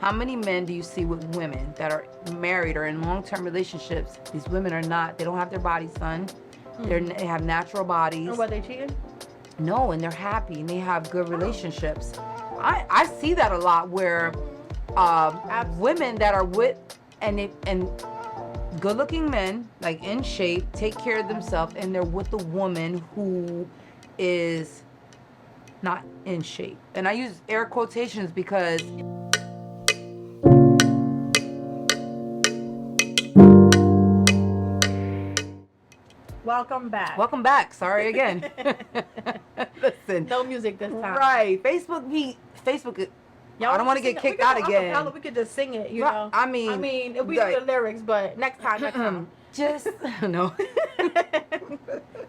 How many men do you see with women that are married or in long-term relationships? These women are not. They don't have their bodies done. They have natural bodies. And what, they cheating? No, and they're happy and they have good relationships. I see that a lot where women that are with and good-looking men, like in shape, take care of themselves, and they're with a woman who is not in shape. And I use air quotations because Welcome back. welcome back. Sorry again. Listen. No music this time. Right. Facebook. I don't want to get kicked out again. We could just sing it, you know. I mean, if we do the lyrics, but next time. Just no.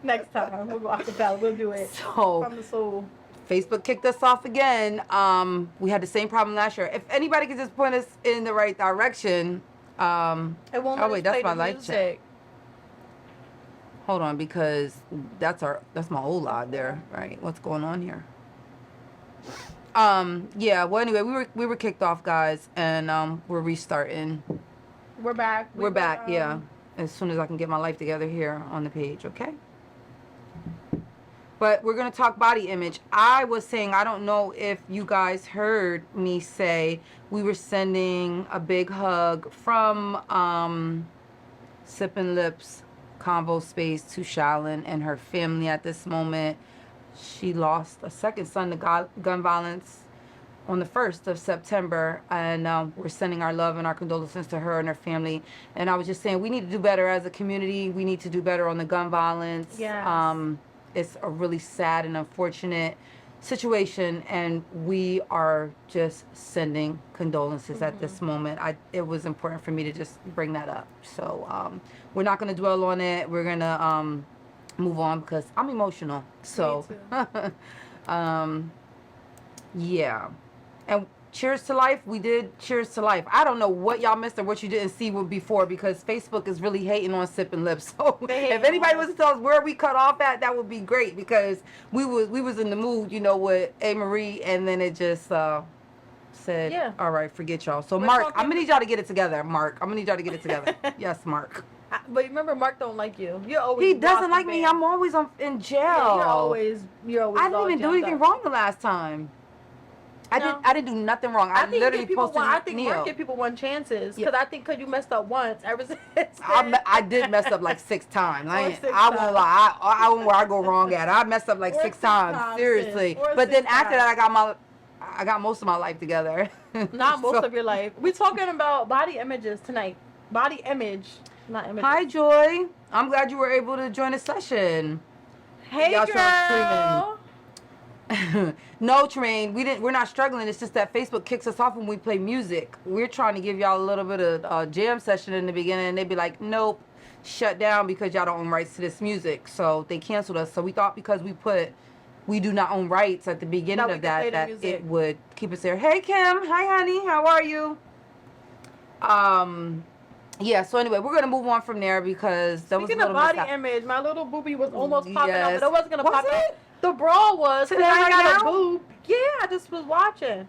Next time we'll go acapella. We'll do it from the soul. Facebook kicked us off again. We had the same problem last year. If anybody could just point us in the right direction. It won't oh wait, that's my life check. music. Hold on, because that's my old log there, right? What's going on here? Yeah. Well, anyway, we were kicked off, guys, and we're restarting. We're back. We're back. Yeah. As soon as I can get my life together here on the page, okay? But we're gonna talk body image. I was saying, I don't know if you guys heard me say we were sending a big hug from Sippin' Lips Convo Space to Shalyn and her family at this moment. She lost a second son to gun violence on the 1st of September, and we're sending our love and our condolences to her and her family. And I was just saying, we need to do better as a community. We need to do better on the gun violence. Yes. It's a really sad and unfortunate situation, and we are just sending condolences at this moment. It was important for me to just bring that up. So we're not going to dwell on it. We're going to move on because I'm emotional. So yeah. And cheers to life. We did cheers to life. I don't know what y'all missed or what you didn't see before, because Facebook is really hating on Sippin' Lips. So if anybody was to tell us where we cut off at, that would be great, because we was in the mood, you know, with A. Marie, and then it just said, all right, forget y'all. So Mark, I'm gonna need y'all to get it together. Mark, I'm gonna need y'all to get it together. Yes, Mark. But remember, Mark don't like you. You're always. He doesn't like me. I'm always in jail. Yeah, you're always. I didn't even do anything wrong the last time. I didn't do nothing wrong. I literally posted I think Mark give people one chances, because I think you messed up once ever since. I did mess up like 6 times. I won't lie. I won't where I go wrong at. I messed up like 6 times. Seriously. But then after that, I got most of my life together. Not most of your life. We're talking about body images tonight. Body image, not image. Hi, Joy. I'm glad you were able to join the session. Hey, girl. No, Tremaine, we're not struggling. It's just that Facebook kicks us off when we play music. We're trying to give y'all a little bit of jam session in the beginning, and they'd be like, nope, shut down because y'all don't own rights to this music. So they canceled us. So we thought because we do not own rights at the beginning of that it would keep us there. Hey, Kim. Hi, honey. How are you? Yeah, so anyway, we're going to move on from there, because that Speaking was a little of body image, my little boobie was almost popping up, but it wasn't going to pop up. The bra was. Today I got now? a boob. Yeah, I just was watching.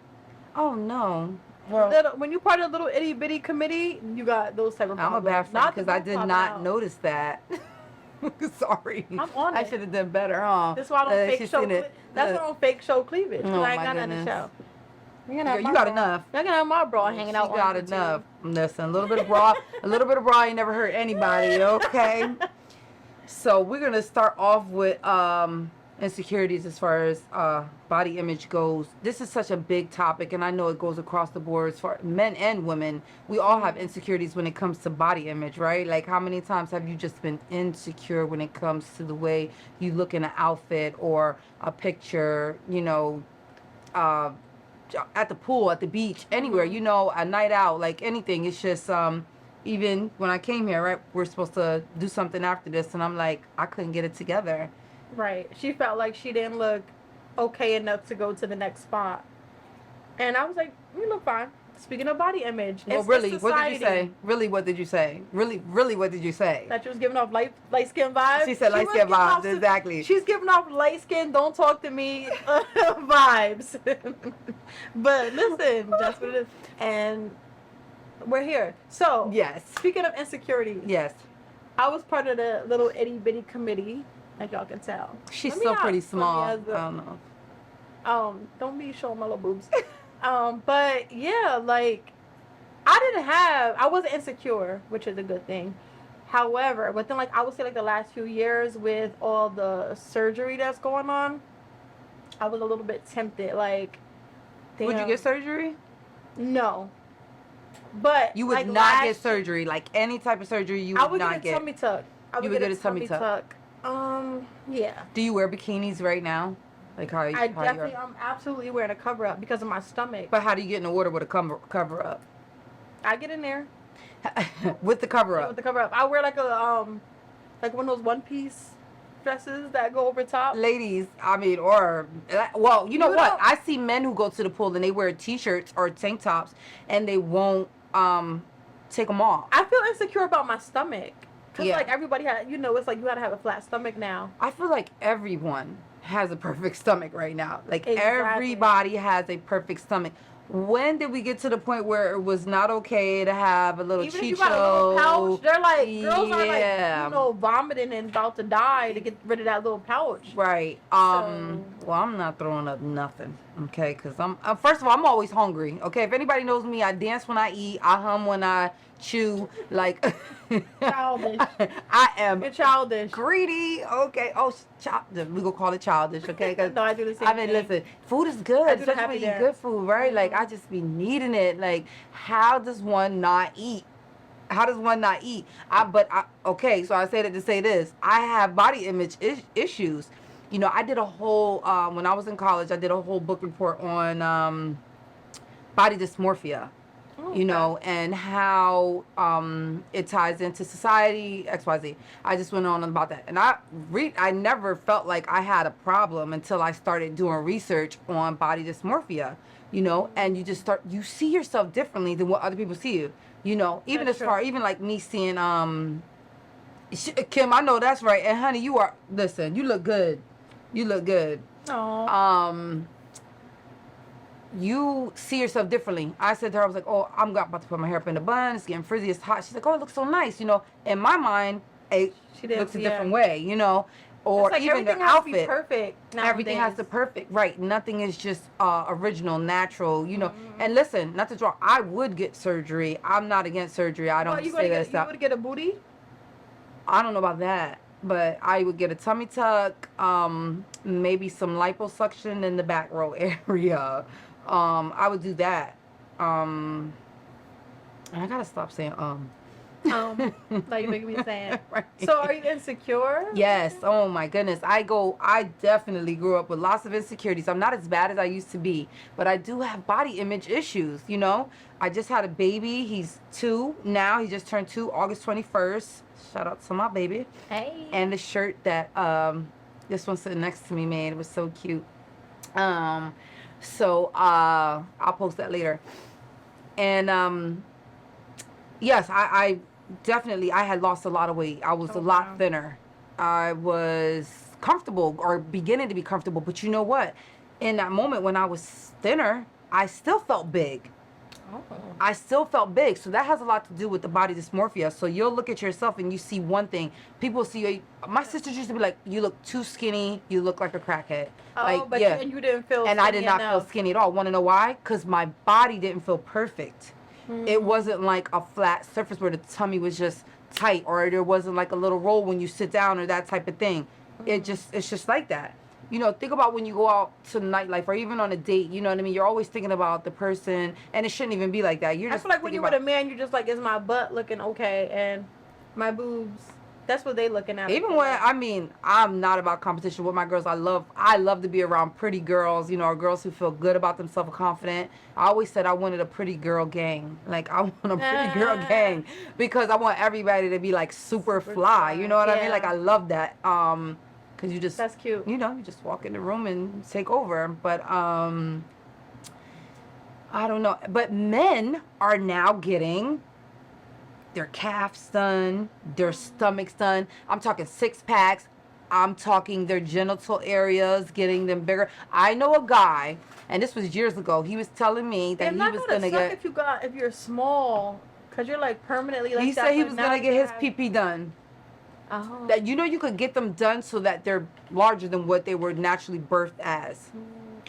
Oh, no. Well, when you part of a little itty bitty committee, you got those type of I'm a bad friend because I did not notice that. Sorry. I'm on it. I should have done better, huh? That's why I don't fake show. That's why I don't fake show cleavage. Oh, I ain't got nothing to show. You got enough. I can have my bra hanging out. You got enough. Listen, a little bit of bra ain't never hurt anybody. Okay. So we're gonna start off with insecurities as far as body image goes. This is such a big topic, and I know it goes across the board for men and women. We all have insecurities when it comes to body image, right? Like, how many times have you just been insecure when it comes to the way you look in an outfit or a picture, you know, at the pool, at the beach, anywhere, you know, a night out, like anything. It's just even when I came here, right, we're supposed to do something after this, and I'm like, I couldn't get it together. Right. She felt like she didn't look okay enough to go to the next spot. And I was like, you look fine. Speaking of body image, Well, it's really, what did you society. say? Really, what did you say? Really, what did you say? That you was giving off light skin vibes. She said light was skin giving off vibes, exactly. She's giving off light skin, don't talk to me vibes. But listen, that's what it is. And we're here. So Yes. speaking of insecurities, Yes. I was part of the little itty bitty committee, as y'all can tell. She's Let me still not pretty put me small. as I a- don't know. Don't be showing my little boobs. But yeah, like I wasn't insecure, which is a good thing. However, within like I would say like the last few years with all the surgery that's going on, I was a little bit tempted. Like, Would you damn, get surgery? No, but You would like, not last- get surgery. Like any type of surgery, you I would would not get a tummy tuck. I would You would get get a a tummy tummy tuck. Yeah. Do you wear bikinis right now? Like how you? I how definitely, I'm absolutely wearing a cover up because of my stomach. But how do you get in the water with a cover up? I get in there With the cover with up. the cover up. I wear like like one of those one piece dresses that go over top. Ladies, I mean, or well, you know You what? don't- I see men who go to the pool and they wear t-shirts or tank tops and they won't take them off. I feel insecure about my stomach. Cause Yeah. like everybody had, it's like you gotta have a flat stomach now. I feel like everyone has a perfect stomach right now. Like Exactly. everybody has a perfect stomach. When did we get to the point where it was not okay to have a little Even chicho? if you got a little pouch, they're like girls are Yeah. like vomiting and about to die to get rid of that little pouch. Right. So- Well, I'm not throwing up nothing. Okay, because I'm first of all, I'm always hungry. Okay, if anybody knows me, I dance when I eat. I hum when I chew. Like Childish. I am You're childish. greedy. Okay. Oh, we gonna call it childish. Okay. 'Cause No, I do the same I mean, thing. listen, food is I good. do the Especially happy when you eat dance. good food, right? Like Mhm. I just be needing it. Like, how does one not eat? How does one not eat? Okay, so I say that to say this. I have body image issues. You know, I did a whole when I was in college. I did a whole book report on body dysmorphia. Oh, You know, and how it ties into society, XYZ. I just went on about that. And I never felt like I had a problem until I started doing research on body dysmorphia, you know, and you see yourself differently than what other people see you, you know, even That's as far, true. even like me seeing, Kim, I know that's right. And honey, listen, you look good. You look good. Aw. You see yourself differently. I said to her, I was like, oh, I'm about to put my hair up in a bun. It's getting frizzy. It's hot. She's like, oh, it looks so nice. You know, in my mind, it She didn't- looks a yeah. different way, you know, or It's like even the everything has to be outfit. perfect. Everything has to nowadays. perfect. Right. Nothing is just original, natural, you know. Mm-hmm. And listen, not to draw, I would get surgery. I'm not against surgery. I don't Well, you say that you stuff. would get a booty? I don't know about that, but I would get a tummy tuck, maybe some liposuction in the back row area. I would do that. And I gotta stop saying Like you making me sad. Right. So are you insecure? Yes. Oh my goodness. I definitely grew up with lots of insecurities. I'm not as bad as I used to be, but I do have body image issues, you know. I just had a baby. He's 2 now. He just turned 2 August 21st. Shout out to my baby. Hey. And the shirt that this one sitting next to me made, it was so cute. So I'll post that later. And yes, I definitely I had lost a lot of weight. I was Oh, a lot wow. thinner. I was comfortable or beginning to be comfortable, but you know what? In that moment when I was thinner, I still felt big. Oh. I still felt big. So that has a lot to do with the body dysmorphia. So you'll look at yourself and you see one thing. People see you. My sisters used to be like, you look too skinny. You look like a crackhead. Oh, but yeah. you didn't feel And I did skinny not feel enough. skinny at all. Want to know why? Because my body didn't feel perfect. It wasn't like a flat surface where the tummy was just tight, or there wasn't like a little roll when you sit down or that type of thing. It's just like that. You know, think about when you go out to nightlife or even on a date, you know what I mean? You're always thinking about the person, and it shouldn't even be like that. You're I just feel like when thinking you're with about- a man, you're just like, is my butt looking okay? And my boobs, that's what they looking at. Even when I'm not about competition with my girls. I love to be around pretty girls, you know, or girls who feel good about themselves and confident. I always said I wanted a pretty girl gang. Like I want a pretty girl gang because I want everybody to be like super fly. fly, You know what I mean? yeah. Like I love that. Cause you just That's cute. you know, you just walk in the room and take over. But I don't know. But men are now getting their calves done, their stomachs done. I'm talking 6 packs. I'm talking their genital areas, getting them bigger. I know a guy, and this was years ago. He was telling me that It's he not was gonna gonna suck get. if you're small, cause you're like permanently like He that. said he but was now gonna get you his have- PP done. Oh. That you could get them done so that they're larger than what they were naturally birthed as.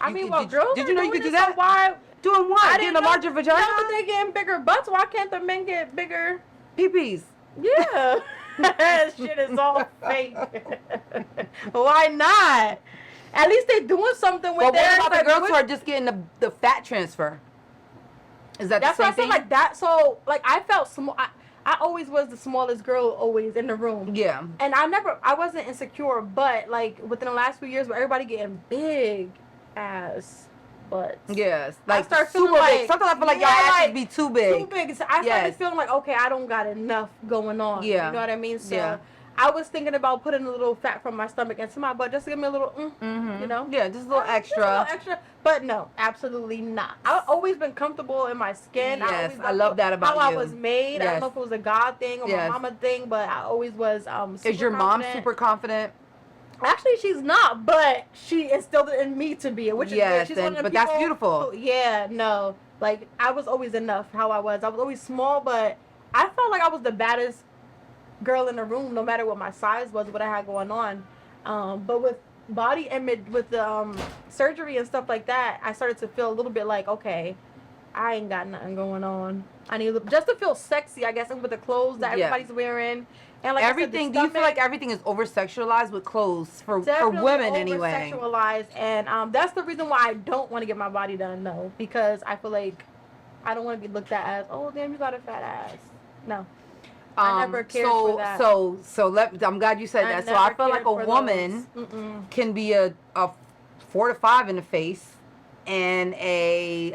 I You mean, could- well, girls did are you know you doing could do this, so that? why? Doing what? I Getting didn't a know- larger vagina? No, but they getting bigger butts. Why can't the men get bigger? PPs. Yeah. That shit is all fake. Why not? At least they doing something with But what theirs. about the like, girls what- who are just getting the fat transfer? Is that That's the what I same said, thing? like that. So, like, I felt small. I always was the smallest girl always in the room. Yeah. And I wasn't insecure, but like within the last few years, where everybody getting big ass butts. Yes. Like start super feeling big. like- Sometimes I feel like yeah, your asses like, be too big. Too big. So I started Yes. feeling like, okay, I don't got enough going on. Yeah. You know what I mean? So Yeah. I was thinking about putting a little fat from my stomach into my butt just to give me a little, Mm-hmm. you know? Yeah, just a little Just a little extra. extra. But no, absolutely not. I've always been comfortable in my skin. Yes, always I love that about how you. I was made. I Yes. don't know if it was a God thing or Yes. my mama thing, but I always was super Is your mom confident. super confident? Actually, she's not, but she instilled it in me to be, which is Yes, good. She's one of the but that's people beautiful. yeah, no. Like, I was always enough how I was. I was always small, but I felt like I was the baddest girl in the room, no matter what my size was, what I had going on. But with body image, with the surgery and stuff like that, I started to feel a little bit like, okay, I ain't got nothing going on. I need just to feel sexy, I guess, and with the clothes that Yeah. everybody's wearing. And like Everything. I said, Do you feel like everything is over sexualized with clothes for women anyway? Over-sexualized, and that's the reason why I don't want to get my body done, though, because I feel like I don't want to be looked at as, oh damn, you got a fat ass. No, I never cared for that. I'm glad you said that. So I feel like a woman can be a 4 to 5 in the face and a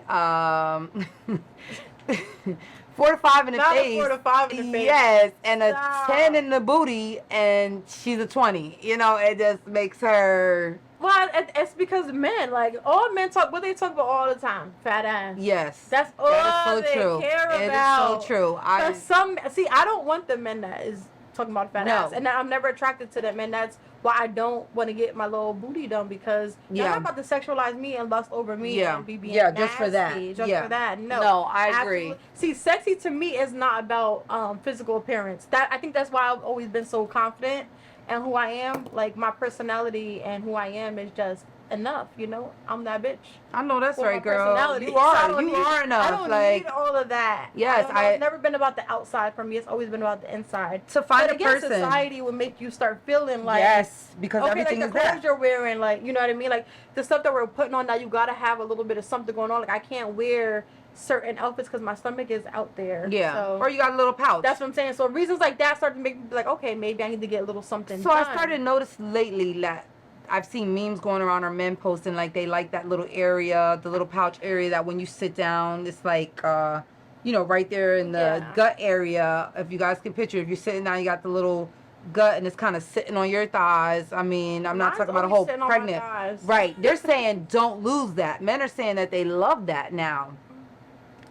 4 to 5 in the Not a face. 4 to 5 in the face. Yes, and a Stop. 10 in the booty, and she's a 20. You know, it just makes her. Well, it's because men, like, all men talk, what they talk about all the time, fat ass. Yes. That's all that is so they true. care It is about. so true. But I don't want the men that is talking about fat No. ass, and I'm never attracted to them, and that's why I don't want to get my little booty done, because they're Yeah. not about to sexualize me and lust over me Yeah. and be being Yeah, just for that. nasty, just Yeah. for that. No, No, I agree. absolutely. See, sexy to me is not about physical appearance. I think that's why I've always been so confident and who I am. Like, my personality and who I am is just enough, you know. I'm that bitch. I know that's For my right, girl. personality. You So I are. don't You need- are enough. I don't like need all of that. Yes, it's never been about the outside for me. It's always been about the inside. to find But a again, person. society will make you start feeling like, yes, because okay, everything like is the clothes that. you're wearing, like, you know what I mean? Like, the stuff that we're putting on now, you gotta have a little bit of something going on. Like, I can't wear certain outfits because my stomach is out there. Yeah. So Or you got a little pouch. that's what I'm saying. So reasons like that start to make me be like, okay, maybe I need to get a little something So done. I started noticing lately that I've seen memes going around or men posting like they like that little area, the little pouch area that when you sit down, it's like, right there in the Yeah. gut area. If you guys can picture, if you're sitting down, you got the little gut and it's kind of sitting on your thighs. I mean, I'm not Mine's talking about a always whole sitting on my pregnant. thighs. Right. They're saying don't lose that. Men are saying that they love that now.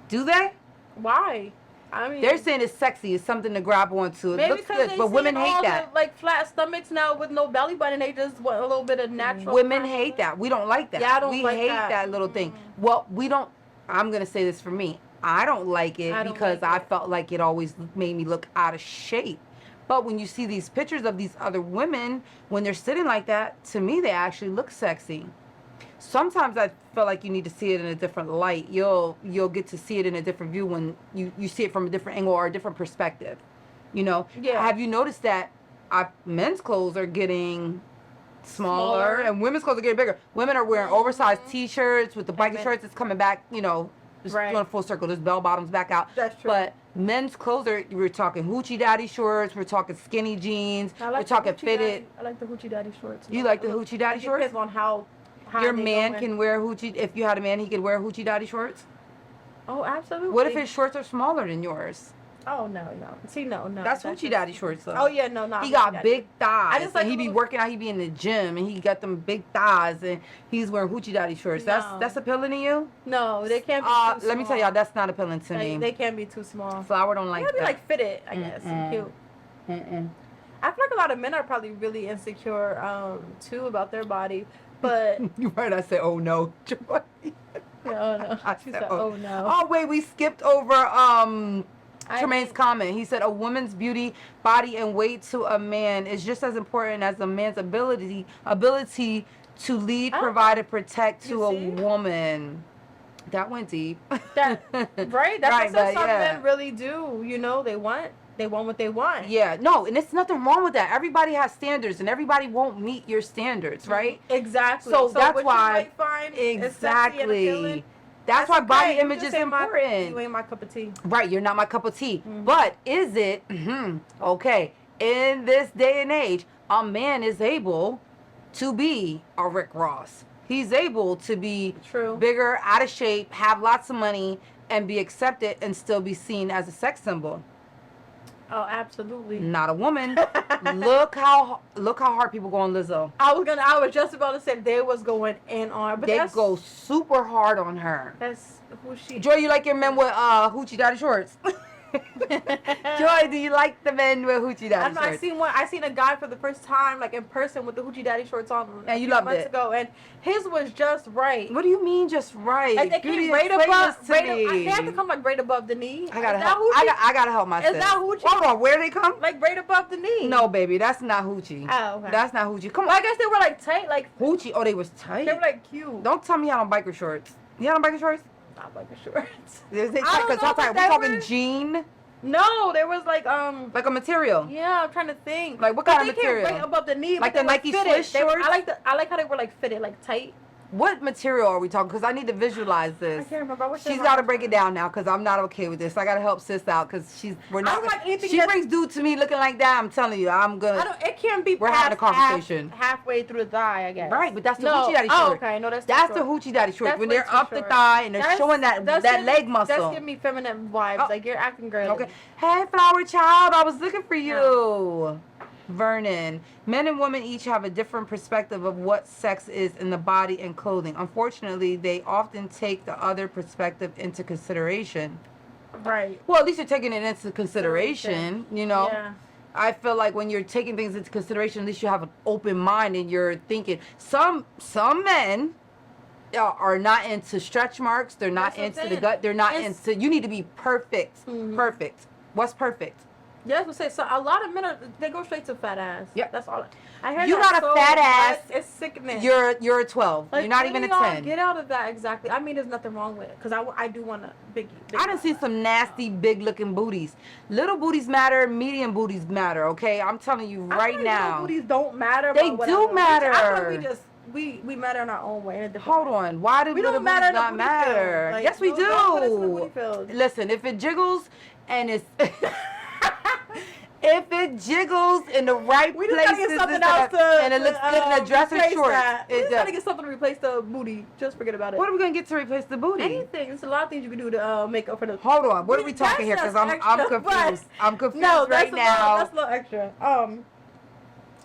Do they? Why? I mean, They're saying it's sexy. It's something to grab onto. It maybe looks because good, they but women seen hate all that. the, like, flat stomachs now with no belly button. They just want a little bit of natural. Women hate that. We don't like that. Yeah, I don't we like hate that. that little thing. Well, we don't. I'm gonna say this for me. I don't like it I don't because like I it. felt like it always made me look out of shape. But when you see these pictures of these other women when they're sitting like that, to me they actually look sexy. Sometimes I feel like you need to see it in a different light. You'll get to see it in a different view when you see it from a different angle or a different perspective. You know? Yeah. Have you noticed that men's clothes are getting smaller and women's clothes are getting bigger? Women are wearing oversized t-shirts with the biker men- shirts. It's coming back, just Right. going full circle. There's bell bottoms back out. That's true. But men's clothes we're talking hoochie daddy shorts. We're talking skinny jeans. I We're like the talking hoochie fitted. daddy- I like the hoochie daddy shorts. You like the hoochie daddy It shorts? depends on how Your they man going. can wear hoochie. If you had a man, he could wear hoochie daddy shorts. Oh, absolutely. What if his shorts are smaller than yours? Oh no. See, no. That's Hoochie just- Daddy shorts though. Oh yeah, no, not He Hoochie got Daddy. big thighs. I just like and he the be little- working out. He be in the gym, and he got them big thighs, and he's wearing Hoochie Daddy shorts. No. That's appealing to you? No, they can't be too Let me tell small. y'all, that's not appealing to me. They can't be too small. Flower don't like They gotta be that. like fitted, I guess, and cute. I feel like a lot of men are probably really insecure too about their body, but You heard I said, "Oh no." no. I She said, said, "Oh no." Oh wait, we skipped over I Tremaine's think- comment. He said a woman's beauty, body, and weight to a man is just as important as a man's ability to lead, Oh. provide, and protect to You a see? woman. That went deep. Right? That's Right, what but some yeah. men really do. You know, they want what they want. Yeah, no, and it's nothing wrong with that. Everybody has standards, and everybody won't meet your standards, right? Exactly. So that's what why- you might find is sexy and appealing, Exactly. That's why body okay. You image just is ain't important. You ain't my cup of tea. Right, you're not my cup of tea. Mhm. But is it, okay, in this day and age, a man is able to be a Rick Ross. He's able to be True. bigger, out of shape, have lots of money, and be accepted and still be seen as a sex symbol. Oh, absolutely. Not a woman. look how hard people go on Lizzo. I was just about to say they was going in on, but They that's, go super hard on her. That's who she. Joy, you like your men with Hoochie Daddy shorts? Joy, do you like the men with Hoochie I Daddy know, I shorts? seen a guy for the first time, like in person, with the Hoochie Daddy shorts on. And you a few loved months it. ago, and his was just right. What do you mean just right? Like they Beauty, came right explain above. this to They have to me. come like right above the knee. I gotta Is help. that Hoochie? I gotta help myself. Is that Hoochie? Hold on, where they come? Like right above the knee. No, baby, that's not Hoochie. Oh, okay. That's not Hoochie. Come Well, on, I guess they were like tight, like Hoochie. Oh, they was tight. they were like cute. Don't tell me you had on biker shorts. You had on biker shorts? Not like a shorts. Is they I tight? don't Cause know, how tight? but We they talking were- jean, No, there was like like a material. Yeah, I'm trying to think. Like what But kind of they came material? right above the knee. Like but the they were Nike fitted. Swish They were- shorts? I like how they were like fitted, like tight. What material are we talking? Because I need to visualize I this. can't remember. What's She's got to break it down now because I'm not okay with this. I got to help sis out because we're I not. don't like anything She that's- brings dude to me looking like that. I'm telling you, I'm I gonna. don't. It can't be. We're having a conversation. halfway through the thigh, I guess. Right, but that's the no. Hoochie Daddy Oh, short. okay. No, that's That's too the short. Hoochie Daddy shorts That's when way they're too up the short. thigh and they're That's- showing that that's leg giving- muscle. That's giving me feminine vibes. Oh. Like you're acting girly. Okay. Hey, flower child, I was looking for you. Vernon, men and women each have a different perspective of what sex is in the body and clothing. Unfortunately, they often take the other perspective into consideration. Right. Well, at least you're taking it into consideration, you know? Yeah. I feel like when you're taking things into consideration, at least you have an open mind and you're thinking. Some men are not into stretch marks. They're not That's what I'm into the saying. gut. They're not It's- into. You need to be perfect. Mhm. Perfect. What's perfect? Yeah, I was gonna say, so a lot of men they go straight to fat ass. Yep. That's all. I hear You that got a so fat much. ass, It's sickening. You're a 12. Like, you're not when even a do y'all 10. Get out of that exactly. I mean, there's nothing wrong with it because I do want a big. I done seen some nasty, big looking booties. Little booties matter, medium booties matter, okay? I'm telling you right Little now. booties don't matter. They but do whatever. matter. I feel like we just we matter in our own way. In a different Hold way. on. Why do We little don't matter booties in not the booty field. matter? Like, Yes, we do. don't put us in the booty field. Listen, if it jiggles and it's. If it jiggles in the right We just places gotta get something and else to, and it looks good in a dress and replace shorts, that. We it just gotta does. get something to replace the booty. Just forget about it. What are we gonna get to replace the booty? Anything. There's a lot of things you can do to make up for the. Hold on. What are we talking here? That's Because I'm extra, confused. but- I'm confused No, that's right now. That's a little extra.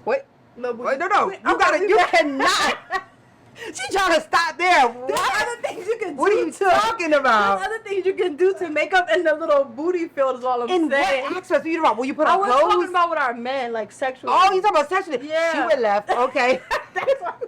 What? Little booty. Wait, no. Wait, You gotta. okay, You yeah. cannot. She trying to stop there. There's What? other things you can do. What are you talking about? There's other things you can do to make up in the little booty field is all I'm In saying. what aspect? What you talking about? Will you put I on was talking clothes? about with our men, like sexual. Oh, you talking about sexually? Yeah. She went left. Okay. That's what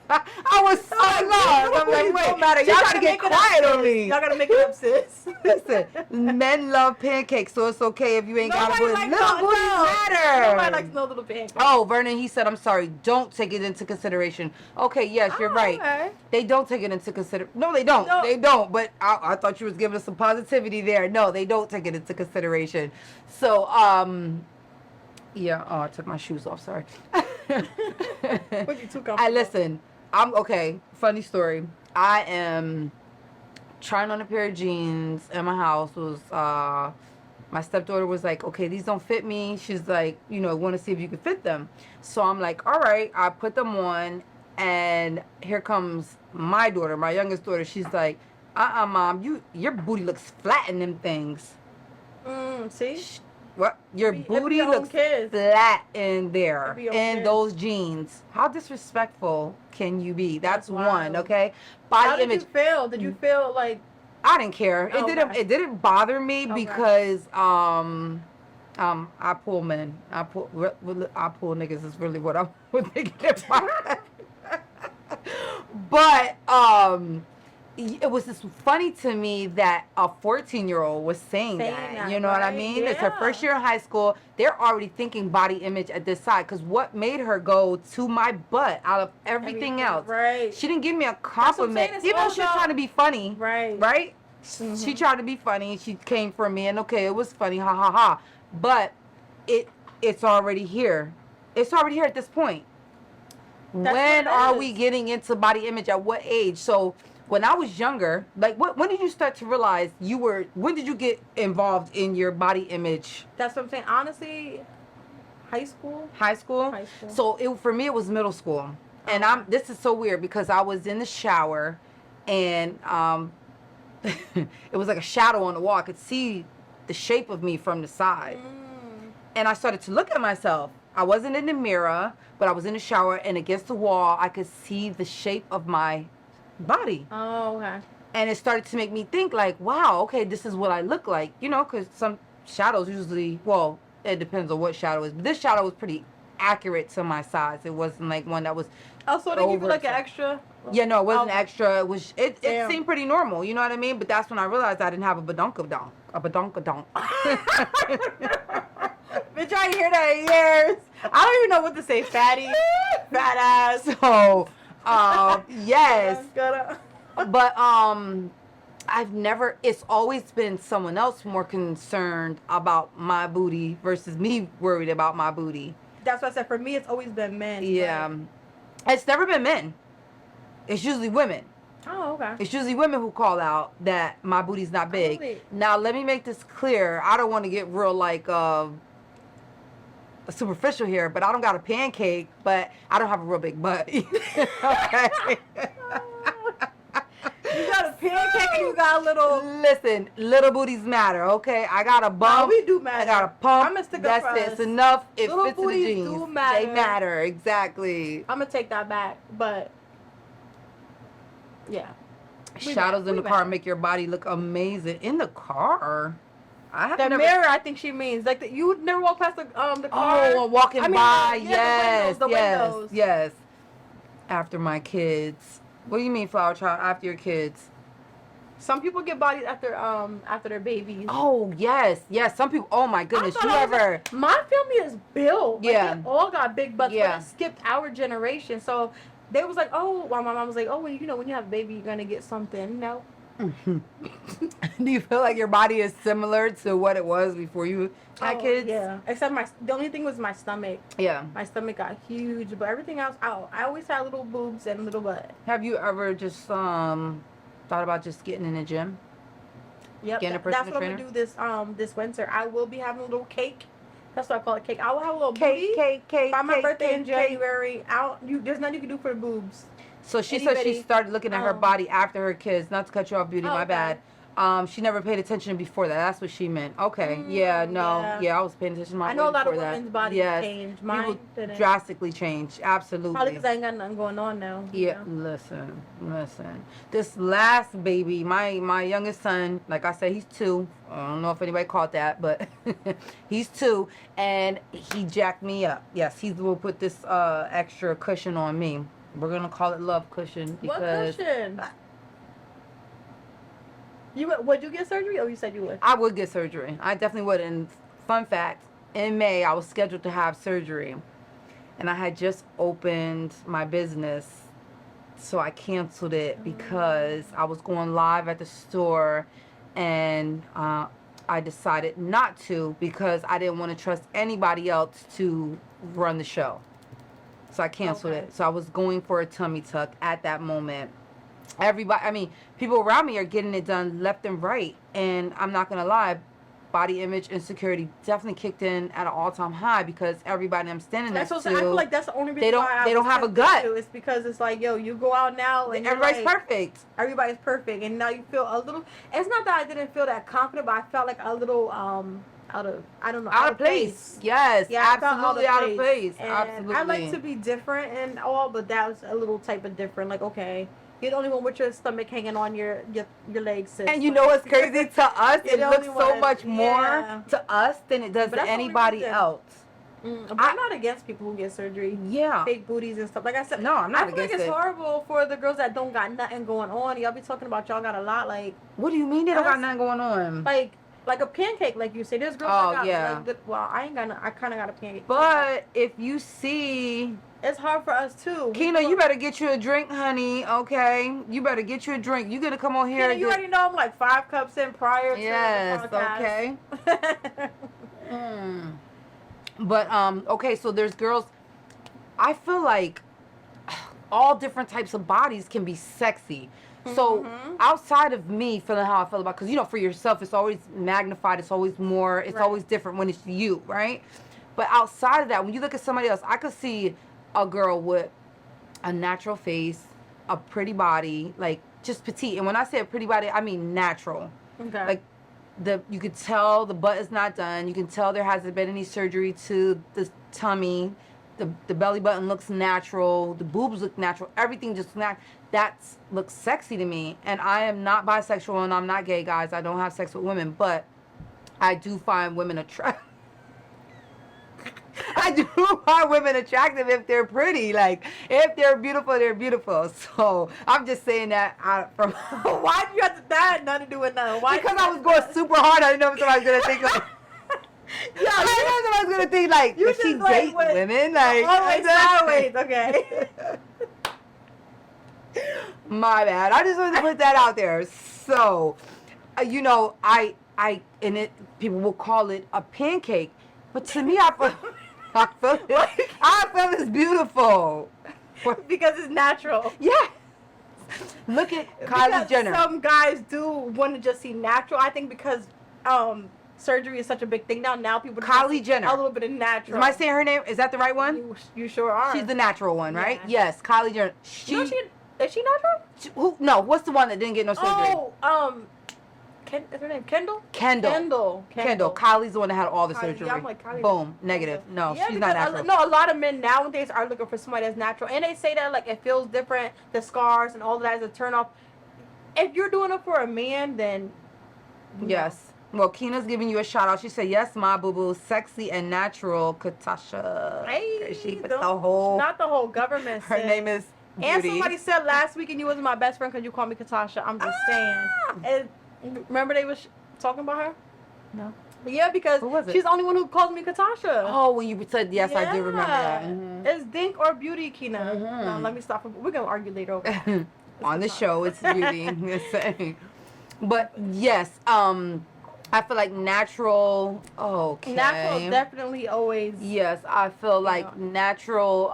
I was so I'm lost. I'm like, wait, matter. Y'all gotta get quiet on me. Y'all gotta make it up, sis. Listen, men love pancakes, so it's okay if you ain't got to Nobody put likes little no- booties no. matter. Nobody likes no little pancakes. Oh, Vernon, he said, I'm sorry, don't take it into consideration. Okay, yes, you're Oh, right. okay. They don't take it into consideration. No, they don't. No. They don't. But I thought you was giving us some positivity there. No, they don't take it into consideration. So, yeah. Oh, I took my shoes off. Sorry. Would you too comfortable? I listen. I'm okay. Funny story. I am trying on a pair of jeans in my house. Was my stepdaughter was like, okay, these don't fit me. She's like, want to see if you can fit them. So I'm like, all right. I put them on, and here comes my daughter, my youngest daughter. She's like, mom, your booty looks flat in them things. See? What? Your It be booty your own looks kids. flat in there, It be your own in kids. those jeans. How disrespectful can you be? That's one, wild. okay? How Body did image. you feel? Did you feel like I didn't care. It Oh, didn't. okay. It didn't bother me Okay. because I pull men. I pull niggas is really what I'm thinking about. But it was just funny to me that a 14-year-old was saying that. You know what I right? mean? It's her Yeah. first year in high school. They're already thinking body image at this side. Because what made her go to my butt out of everything else? Right. She didn't give me a what I'm saying, compliment. it's Even though she was all trying to be funny. Right. Right? Mhm. She tried to be funny. She came for me. And okay, it was funny. Ha ha ha. But it's already here. It's already here at this point. That's When what it are is. we getting into body image? At what age? So when I was younger, like when did you start to realize when did you get involved in your body image? That's what I'm saying. Honestly, high school. High school? High school. So for me it was middle school. And Okay. this is so weird because I was in the shower and it was like a shadow on the wall. I could see the shape of me from the side. And I started to look at myself. I wasn't in the mirror, but I was in the shower, and against the wall, I could see the shape of my body. Oh, okay. And it started to make me think, like, wow, okay, this is what I look like. You know, because some shadows usually, well, it depends on what shadow is. But this shadow was pretty accurate to my size. It wasn't like one that was Oh, so they give you over like an top. extra? Yeah, no, it wasn't Oh. extra. It Damn. seemed pretty normal. You know what I mean? But that's when I realized I didn't have a badonkadonk. A badonkadonk. Bitch, I ain't hear that in years. I don't even know what to say. Fatty, fat ass. So, yes. Gotta- But it's always been someone else more concerned about my booty versus me worried about my booty. That's what I said. For me, it's always been men. Yeah. Like, It's never been men. It's usually women. oh, okay. It's usually women who call out that my booty's not big. Really? Now, let me make this clear. I don't want to get real like superficial here, but I don't got a pancake, but I don't have a real big butt. Okay. You got a pancake and you got a little. Listen, little booties matter, okay? I got a bump. we do matter. I got a pump. I'ma stick up That's for it. us. It's enough. It Little fits in the booties jeans. do matter. They matter, exactly. I'm gonna take that back, but yeah. We Shadows in we the car matter. make your body look amazing. In the car? I have The never. mirror, I think she means like you would never walk past the car. Oh, walking I mean, by. yeah, Yes, the yes, windows. yes. After my kids. What do you mean, Flower Child? After your kids? Some people get bodies after their babies. Oh, yes, yes. Some people. Oh my I goodness. thought You I was ever? like, my family is built. Like, Yeah. they all got big butts, Yeah. but it skipped our generation. So they was like, oh, well, my mom was like, oh, when you have a baby, you're gonna get something. No. Do you feel like your body is similar to what it was before you had Oh, kids? Yeah. Except the only thing was my stomach. Yeah. My stomach got huge, but everything else, I always had little boobs and little butt. Have you ever just thought about just getting in the gym? Yep. Getting a That's personal what I'm gonna do this winter. I will be having a little cake. That's what I call it, cake. I will have a little booty. Cake. By my birthday in cake. January, there's nothing you can do for the boobs. So she Itty said she bitty. started looking at her body after her kids. Not to cut you off, Beauty, Oh, my okay. bad. She never paid attention before that. That's what she meant. Okay. Yeah, no. yeah. I was paying attention to my I know a body lot of before women's that. bodies Yes. change. Mine People didn't. drastically changed. Absolutely. Probably because I ain't got nothing going on now. you Yeah, know? listen. This last baby, my youngest son, like I said, he's 2. I don't know if anybody caught that, but he's 2, and he jacked me up. Yes, he will put this extra cushion on me. We're gonna call it love cushion What because cushion? Would you get surgery? Or you said you would? I would get surgery. I definitely would. And fun fact, in May I was scheduled to have surgery, and I had just opened my business. So I canceled it because I was going live at the store, and I decided not to because I didn't want to trust anybody else to run the show. So I canceled Okay. it. So I was going for a tummy tuck at that moment. People around me are getting it done left and right, and I'm not gonna lie, body image insecurity definitely kicked in at an all-time high because everybody I'm standing That's next what to, I feel like that's the only reason they don't why I they don't was have a tempted gut. to. It's because it's like, yo, you go out now and Everybody's you're like, perfect. everybody's perfect, and now you feel a little. It's not that I didn't feel that confident, but I felt like a little out of, I don't know, Out of place. Yes, Yeah, I felt absolutely out of place. And Absolutely. I like to be different and all, but that was a little type of different. Like, okay, you're the only one with your stomach hanging on your legs, sis. And you know what's crazy? To us, You're it the looks only so one. much more Yeah. to us than it does But to that's the only anybody reason. else. But I'm not against people who get surgery, Yeah. fake booties and stuff. Like I said, No, I'm not I feel like against it's it. horrible for the girls that don't got nothing going on. Y'all be talking about y'all got a lot, like What do you mean they don't got Us- nothing going on? like a pancake, like you say. There's girls Oh, that got yeah. like, well, I ain't got no, I kind of got a pancake. But if you see, it's hard for us too. Keena, you better get you a drink, honey. Okay, you better get you a drink. You gonna come on here? Keena, you already know I'm like 5 cups in prior to Yes. the podcast. Okay. But okay, so there's girls. I feel like all different types of bodies can be sexy. So outside of me feeling how I feel about, because you know, for yourself, it's always magnified. It's always more. It's Right. always different when it's you, right? But outside of that, when you look at somebody else, I could see a girl with a natural face, a pretty body, like just petite. And when I say a pretty body, I mean natural. Okay. Like you could tell the butt is not done. You can tell there hasn't been any surgery to the tummy. The belly button looks natural. The boobs look natural. Everything just looks sexy to me. And I am not bisexual and I'm not gay, guys. I don't have sex with women, but I do find women attractive. I do find women attractive if they're pretty. Like, if they're beautiful, they're beautiful. So I'm just saying that from Why do you have to, that had nothing to do with nothing? Why? because I was going super hard. I didn't know if somebody was gonna think like. Yeah, I didn't know somebody was gonna think like, You does she just, like, date went women? Like, always sideways, okay. My bad. I just wanted to put that out there. So, you know, people will call it a pancake, but to me, I feel it's beautiful. Because it's natural. Yeah. Look at Kylie Because Jenner. some guys do want to just see natural. I think because surgery is such a big thing now people just Kylie see Jenner. a little bit of natural. Am I saying her name? Is that the right one? You sure are. She's the natural one, right? Yeah. Yes, Kylie Jenner. No, is she natural? No, what's the one that didn't get no surgery? Oh, is her name Kendall? Kendall. Kylie's the one that had all the Kylie, surgery. yeah, I'm like, Kylie Boom. Jenner. Negative. No, Yeah, she's not because natural. a lot of men nowadays are looking for somebody that's natural, and they say that like it feels different, the scars and all of that is a turn off. If you're doing it for a man, then no. Yes. Well, Keena's giving you a shout out. She said, "Yes, my boo boo, sexy and natural, Katasha." Hey, She put don't- the whole. not the whole government. Her sis. name is. And Beauty. somebody said last week, and you wasn't my best friend because you called me Katasha. I'm just saying. And remember they was talking about her? No. Yeah, because Who was it? she's the only one who calls me Katasha. Oh, when you said yes, I do remember that. Yeah. Mhm. It's Dink or Beauty, Keena. Mhm. No, let me stop. We're gonna argue later. Okay? On the show, it's beauty. But yes, I feel like natural. Okay. Natural definitely always. Yes, I feel like Yeah. natural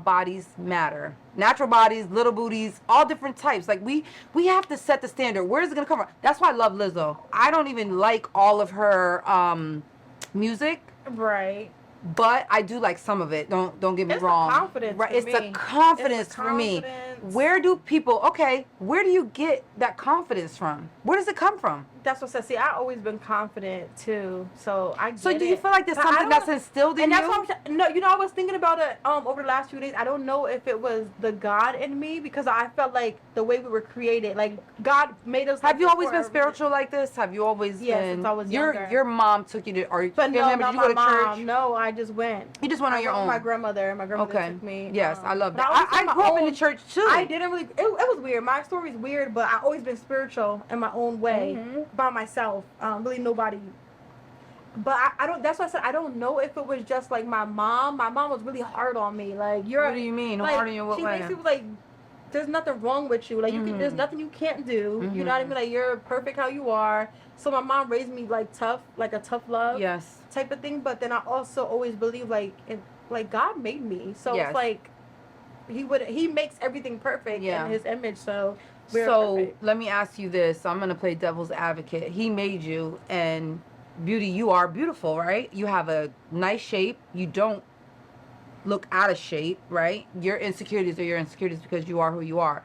bodies matter. Natural bodies, little booties, all different types. Like we have to set the standard. Where is it gonna come from? That's why I love Lizzo. I don't even like all of her music, Right. but I do like some of it. Don't get me It's the wrong. confidence Right? for It's the me. confidence It's the for me. confidence. Where do people? Okay, where do you get that confidence from? Where does it come from? That's what I said. See, I've always been confident too, so I get So do you it. feel like there's But I something don't- that's instilled in And that's you? what no, I was thinking about it over the last few days. I don't know if it was the God in me because I felt like the way we were created, like God made us. Have like you this always for been a reason. spiritual like this? Have you always Yes, been? since I was your younger. your mom took you to, or But no, remember, not did you go my to mom. church? No, I just went. You just went on I your went own. with my grandmother. My grandmother Okay. took me. Yes, I love but that. always I had my grew up in own- the church too. I didn't really. It was weird. My story's weird, but I always been spiritual in my own way Mhm. by myself. Really nobody. But I don't. That's why I said I don't know if it was just like my mom. My mom was really hard on me. Like you're. What do you mean? Like, Hard on you in what she way? basically was like, "There's nothing wrong with you. Like you can. There's Mhm. nothing you can't do. You know what I Mhm. mean? Like you're perfect how you are." So my mom raised me like tough, like a tough love Yes. type of thing. But then I also always believe like God made me. So Yes. it's like he makes everything perfect Yeah. in his image. So we're So perfect. let me ask you this. I'm gonna play devil's advocate. He made you, and beauty, you are beautiful, right? You have a nice shape. You don't look out of shape, right? Your insecurities are your insecurities because you are who you are.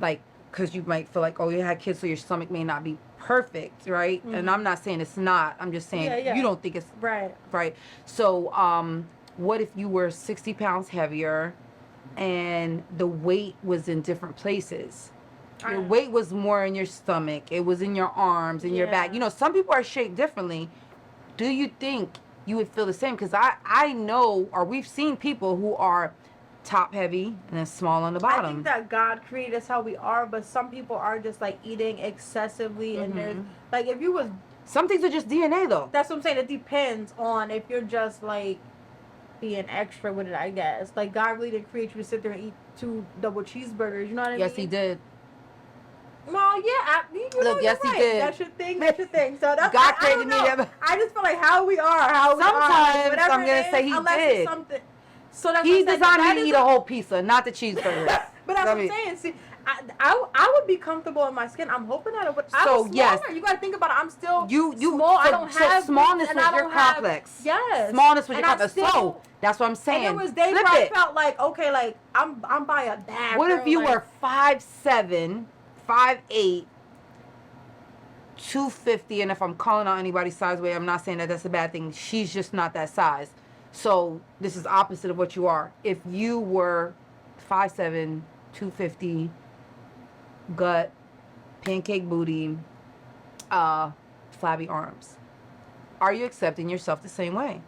Like, because you might feel like, oh, you had kids, so your stomach may not be perfect, right? And I'm not saying it's not. I'm just saying you don't think it's right. Right. So, what if you were 60 pounds heavier and the weight was in different places? Your weight was more in your stomach. It was in your arms, in your back. You know, some people are shaped differently. Do you think you would feel the same? Because I know, or we've seen people who are top heavy and then small on the bottom. I think that God created us how we are, but some people are just like eating excessively, and there's like if you was. Some things are just DNA though. That's what I'm saying. It depends on if you're just like being extra with it, I guess. Like God really didn't create you to sit there and eat 2 double cheeseburgers. You know what I mean? Yes, he did. Well, yeah, Look, yes, right. he did. That's your thing. That's your thing. So that's God I created me. I just feel like how we are, how we Sometimes are. Like, I'm gonna say he did. Something. So that's He what I'm saying. designed That me to is eat a whole pizza, not the cheeseburger. But that's what I'm saying. See, I would be comfortable in my skin. I'm hoping that it would. So, I'm yes. You got to think about it. I'm still You small. I don't have smallness and was I your don't have- complex. Yes. Smallness was And your I complex. still- So that's what I'm saying. And there was days Flip where I it. felt like, okay, like I'm by a bad. What girl, if you like, were 5'7", 5'8", 250, and if I'm calling out anybody's size weight, I'm not saying that that's a bad thing. She's just not that size. So this is opposite of what you are. If you were 5'7", 250, gut, pancake booty, flabby arms, are you accepting yourself the same way?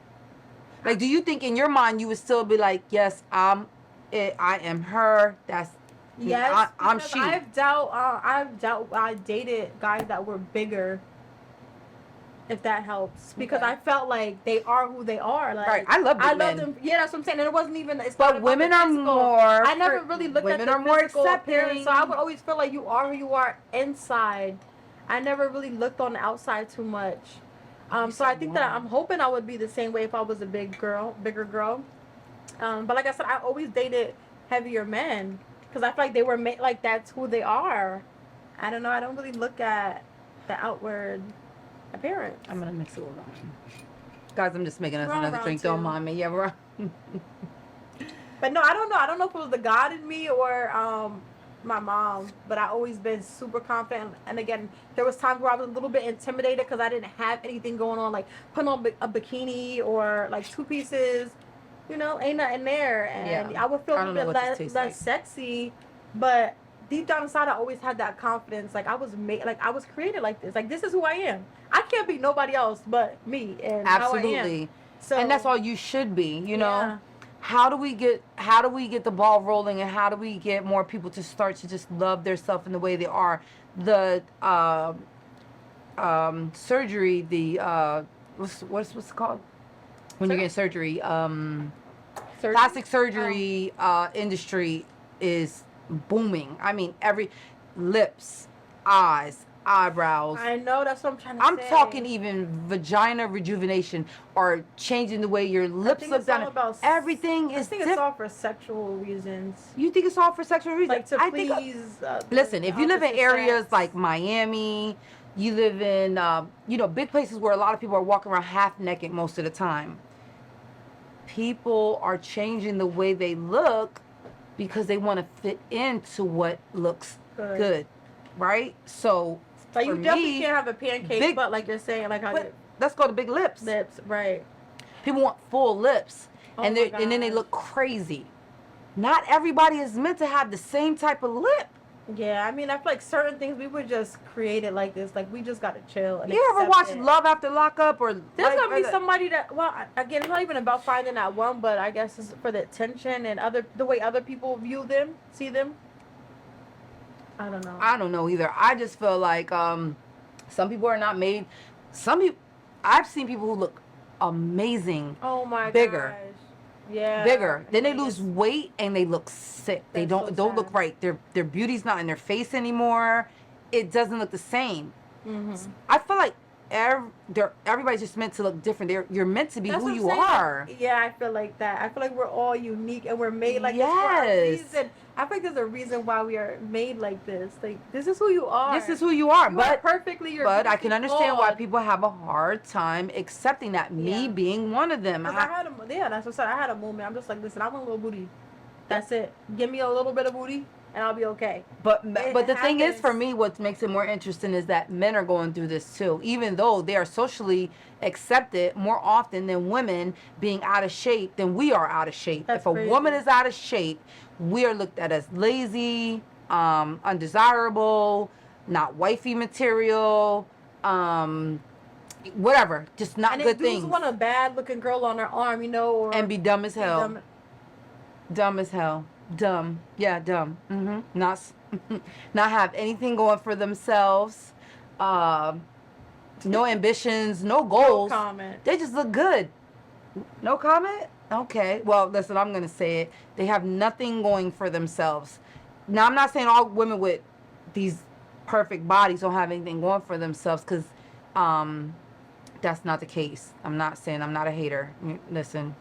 Like, do you think in your mind you would still be like, yes, I'm it, I am her. That's Yes, I'm because she. I dated guys that were bigger. If that helps, because I felt like they are who they are. Like, Right, I love big I men. love them. Yeah, that's what I'm saying. And it wasn't even. It's But not about women the are physical. more. I never really looked at women the are more physical appearance, accepting. so I would always feel like you are who you are inside. I never really looked on the outside too much. So I think that I'm hoping I would be the same way if I was a bigger girl. But like I said, I always dated heavier men because I feel like they were made like that's who they are. I don't know. I don't really look at the outward appearance. I'm gonna mix it with wine. Guys, I'm just making us We're on another round drink. 2. Don't mind me. Yeah, we're on. But no, I don't know. I don't know if it was the God in me or my mom. But I always been super confident. And again, there was times where I was a little bit intimidated because I didn't have anything going on, like putting on a bikini or like 2 pieces. You know, ain't nothing there, and I would feel a little bit less sexy. But deep down inside, I always had that confidence. Like I was made, like I was created like this. Like this is who I am. I can't be nobody else but me and how I am. So, and that's all you should be. You know. Yeah. How do we get the ball rolling, and how do we get more people to start to just love themselves in the way they are? The surgery, the what's it called when you get surgery? Plastic surgery industry is booming. I mean, every lips, eyes, eyebrows. I know, that's what I'm trying to say. I'm talking even vagina rejuvenation or changing the way your lips look down. Everything is. I think it's all for sexual reasons. You think it's all for sexual reasons? Like to please. Listen, if you live in areas like Miami, you live in big places where a lot of people are walking around half naked most of the time. People are changing the way they look because they want to fit into what looks good, right? So, like you definitely can't have a pancake butt like you're saying, like how let's go to big lips. Lips, right? People want full lips, and then they look crazy. Not everybody is meant to have the same type of lip. Yeah, I mean, I feel like certain things we would just create it like this. Like we just gotta chill. And you ever watch Love After Lockup or? There's gonna be somebody that. Well, again, it's not even about finding that one, but I guess it's for the attention and the way other people view them, see them. I don't know. I don't know either. I just feel like some people are not made. Some people, I've seen people who look amazing. Oh my bigger. Gosh. Yeah. Bigger. Then they lose weight and they look sick. They don't look right. Their beauty's not in their face anymore. It doesn't look the same. Mm-hmm. I feel like everybody's just meant to look different. You're meant to be That's who what I'm you saying. are. Yeah, I feel like that. I feel like we're all unique and we're made like this for a Yes. reason. I feel like there's a reason why we are made like this. Like, this is who you are. This is who you are. You but are perfectly your but I can understand why flawed. people have a hard time accepting that. Me Yeah. being one of them. 'Cause I had that's what I said. I had a moment. I'm just like, listen, I want a little booty. That's it. Give me a little bit of booty, and I'll be okay. But It the thing is, for happens. me, what makes it more interesting is that men are going through this too. Even though they are socially accepted more often than women being out of shape, than we are out of shape. That's If a crazy. woman is out of shape, we are looked at as lazy, undesirable, not wifey material, whatever. Just not And good if dudes things. want a bad looking girl on their arm, or And be dumb as be hell. dumb. Dumb as hell. Dumb. Yeah, dumb. Not not have anything going for themselves. No ambitions, no No goals. comment. They just look good. No comment? Okay. Well, listen, I'm going to say it. They have nothing going for themselves. Now, I'm not saying all women with these perfect bodies don't have anything going for themselves, because that's not the case. I'm not saying, I'm not a hater. Listen,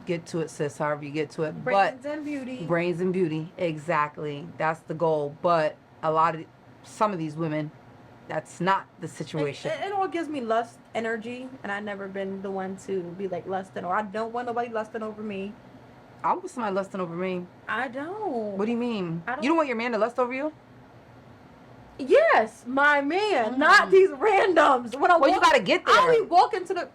get to it, sis, however you get to it. Brains and beauty. Brains and beauty, exactly. That's the goal. But some of these women, that's not the situation. It all gives me lust energy, and I've never been the one to be like lusting, or I don't want nobody lusting over me. I want somebody lusting over me. I don't. What do you mean? I don't- You don't want your man to lust over you? Yes, my man, not these randoms. When I Well, you gotta get there. I'll be walking to the.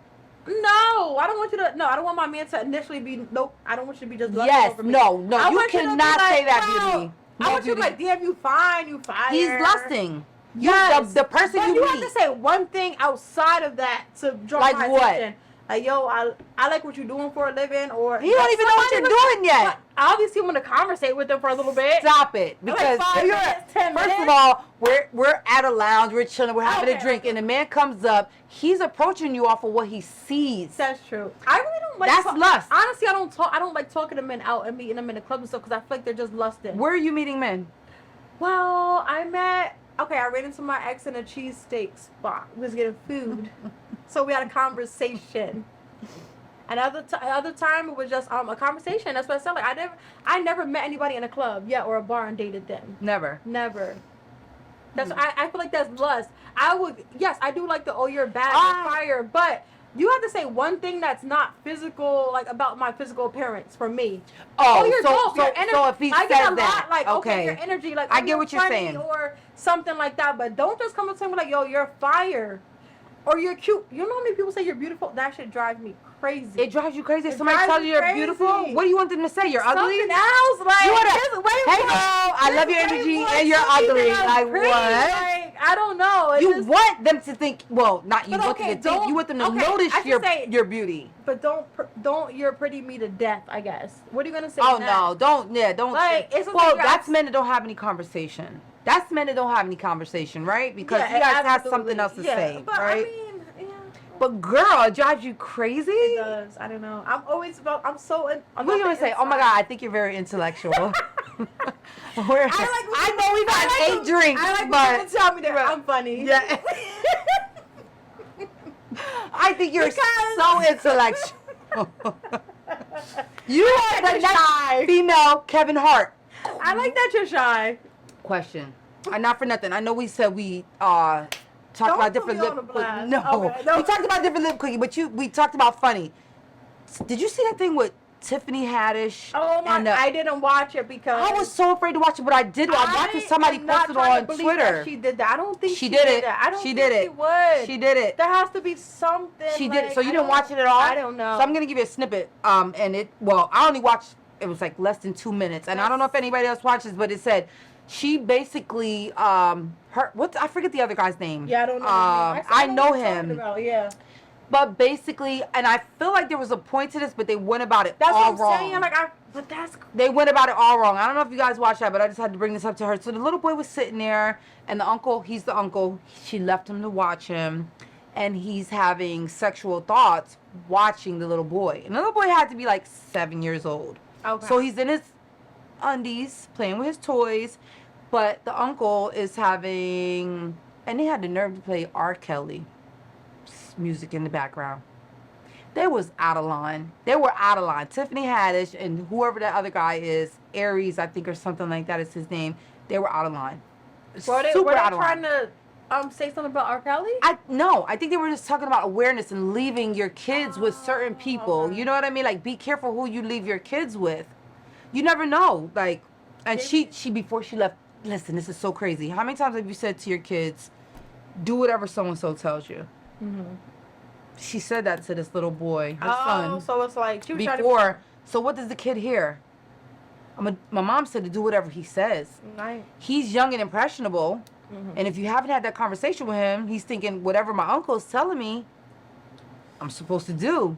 No, I don't want you to. No, I don't want my man to initially be. Nope, I don't want you to be just lusting Yes, over me. no, I you want to be cannot say that, wow. beauty. I No, want you to be like, damn, you fine, you fire. He's lusting. Yes. The person But you you meet. have to say one thing outside of that to draw Like my what? attention. Like, yo, I like what you're doing for a living, or He don't even know what you're doing yet. I obviously want to conversate with them for a little bit. Stop it. Like Because 5 minutes, 10 first minutes. of all, we're at a lounge, we're chilling, we're having a Okay, drink, okay. and the man comes up, he's approaching you off of what he sees. That's true. I really don't like. That's lust. Honestly, I don't talk. I don't like talking to men out and meeting them in the club and stuff, because I feel like they're just lusting. Where are you meeting men? Well, I ran into my ex in a cheesesteak spot. We was getting food, so we had a conversation. Another time it was just a conversation. That's what I said. Like, I never met anybody in a club yet or a bar and dated them. Never. Never. That's I feel like that's lust. I do like you're bad, Ah. you're fire, but you have to say one thing that's not physical, like about my physical appearance for me. Oh, you're dope. so Your energy. if he I get says a that, lot, like okay. your energy, like I oh, get you're what you're funny, saying. or something like that. But don't just come up to me like, yo, you're fire, or you're cute. You know how many people say you're beautiful? That shit drives me crazy. It drives you crazy if It somebody drives tells me you you're crazy. beautiful? What do you want them to say? You're ugly? Something else, like You wanna- this way hey more- girl, I love this your way energy more and you're something ugly. that I'm Like pretty, what? Like, I don't know. It's You just- want them to think, well, not you But want them okay, to think, you want them to okay, notice I should your say- your beauty. But don't you're pretty me to death, I guess. What are you gonna say? Oh to no, don't Like, it's something well, you're that's men that don't have any conversation. That's men that don't have any conversation, right? Because Yeah, you guys have absolutely. something else to Yeah, say, but right? I mean, yeah. But girl, it drives you crazy. It does. I don't know. I'm so. What are you gonna say? Oh my god, I think you're very intellectual. I know we've had 8 drinks, I like when but people tell me that I'm funny. yeah. I think you're Because- so intellectual. You are the next female Kevin Hart. I like that you're shy. Question. Not for nothing. I know we said we talked Don't about put different me on lip the blast. No. Okay, no. We talked about different lip cookie, but we talked about funny. Did you see that thing with Tiffany Haddish? Oh my! and, I didn't watch it because I was so afraid to watch it, but I did. I watched it. Somebody am not posted trying to on believe Twitter. that she did that. I don't think She did it. That. I don't She think did it. She would. She did it. There has to be something. She did it. like, So you I didn't don't- watch it at all? I don't know. So I'm gonna give you a snippet. And I only watched. It was like less than 2 minutes, and I don't know if anybody else watches, but it said she basically I forget the other guy's name. Yeah, I don't know. I know what you're talking him. about, yeah. But basically, and I feel like there was a point to this, but they went about it That's all what I'm wrong. saying. But that's They went about it all wrong. I don't know if you guys watched that, but I just had to bring this up to her. So the little boy was sitting there, and the uncle, he's the uncle. She left him to watch him, and he's having sexual thoughts watching the little boy. And the little boy had to be like 7 years old. okay. So he's in his undies, playing with his toys, but the uncle is having, and he had the nerve to play R. Kelly. music in the background. They was out of line. They were out of line. Tiffany Haddish and whoever that other guy is, Aries, I think, or something like that is his name. They were out of line. Were they Super out of trying line. to say something about R. Kelly? No, I think they were just talking about awareness and leaving your kids with certain people. Okay. You know what I mean? Like, be careful who you leave your kids with. You never know. Like, and she before she left, listen, this is so crazy. How many times have you said to your kids, do whatever so-and-so tells you? Mm-hmm. She said that to this little boy, her Oh, son. so it's like she was trying Before, so what does the kid hear? My mom said to do whatever he says. Right. He's young and impressionable, Mhm. and if you haven't had that conversation with him, he's thinking whatever my uncle's telling me, I'm supposed to do.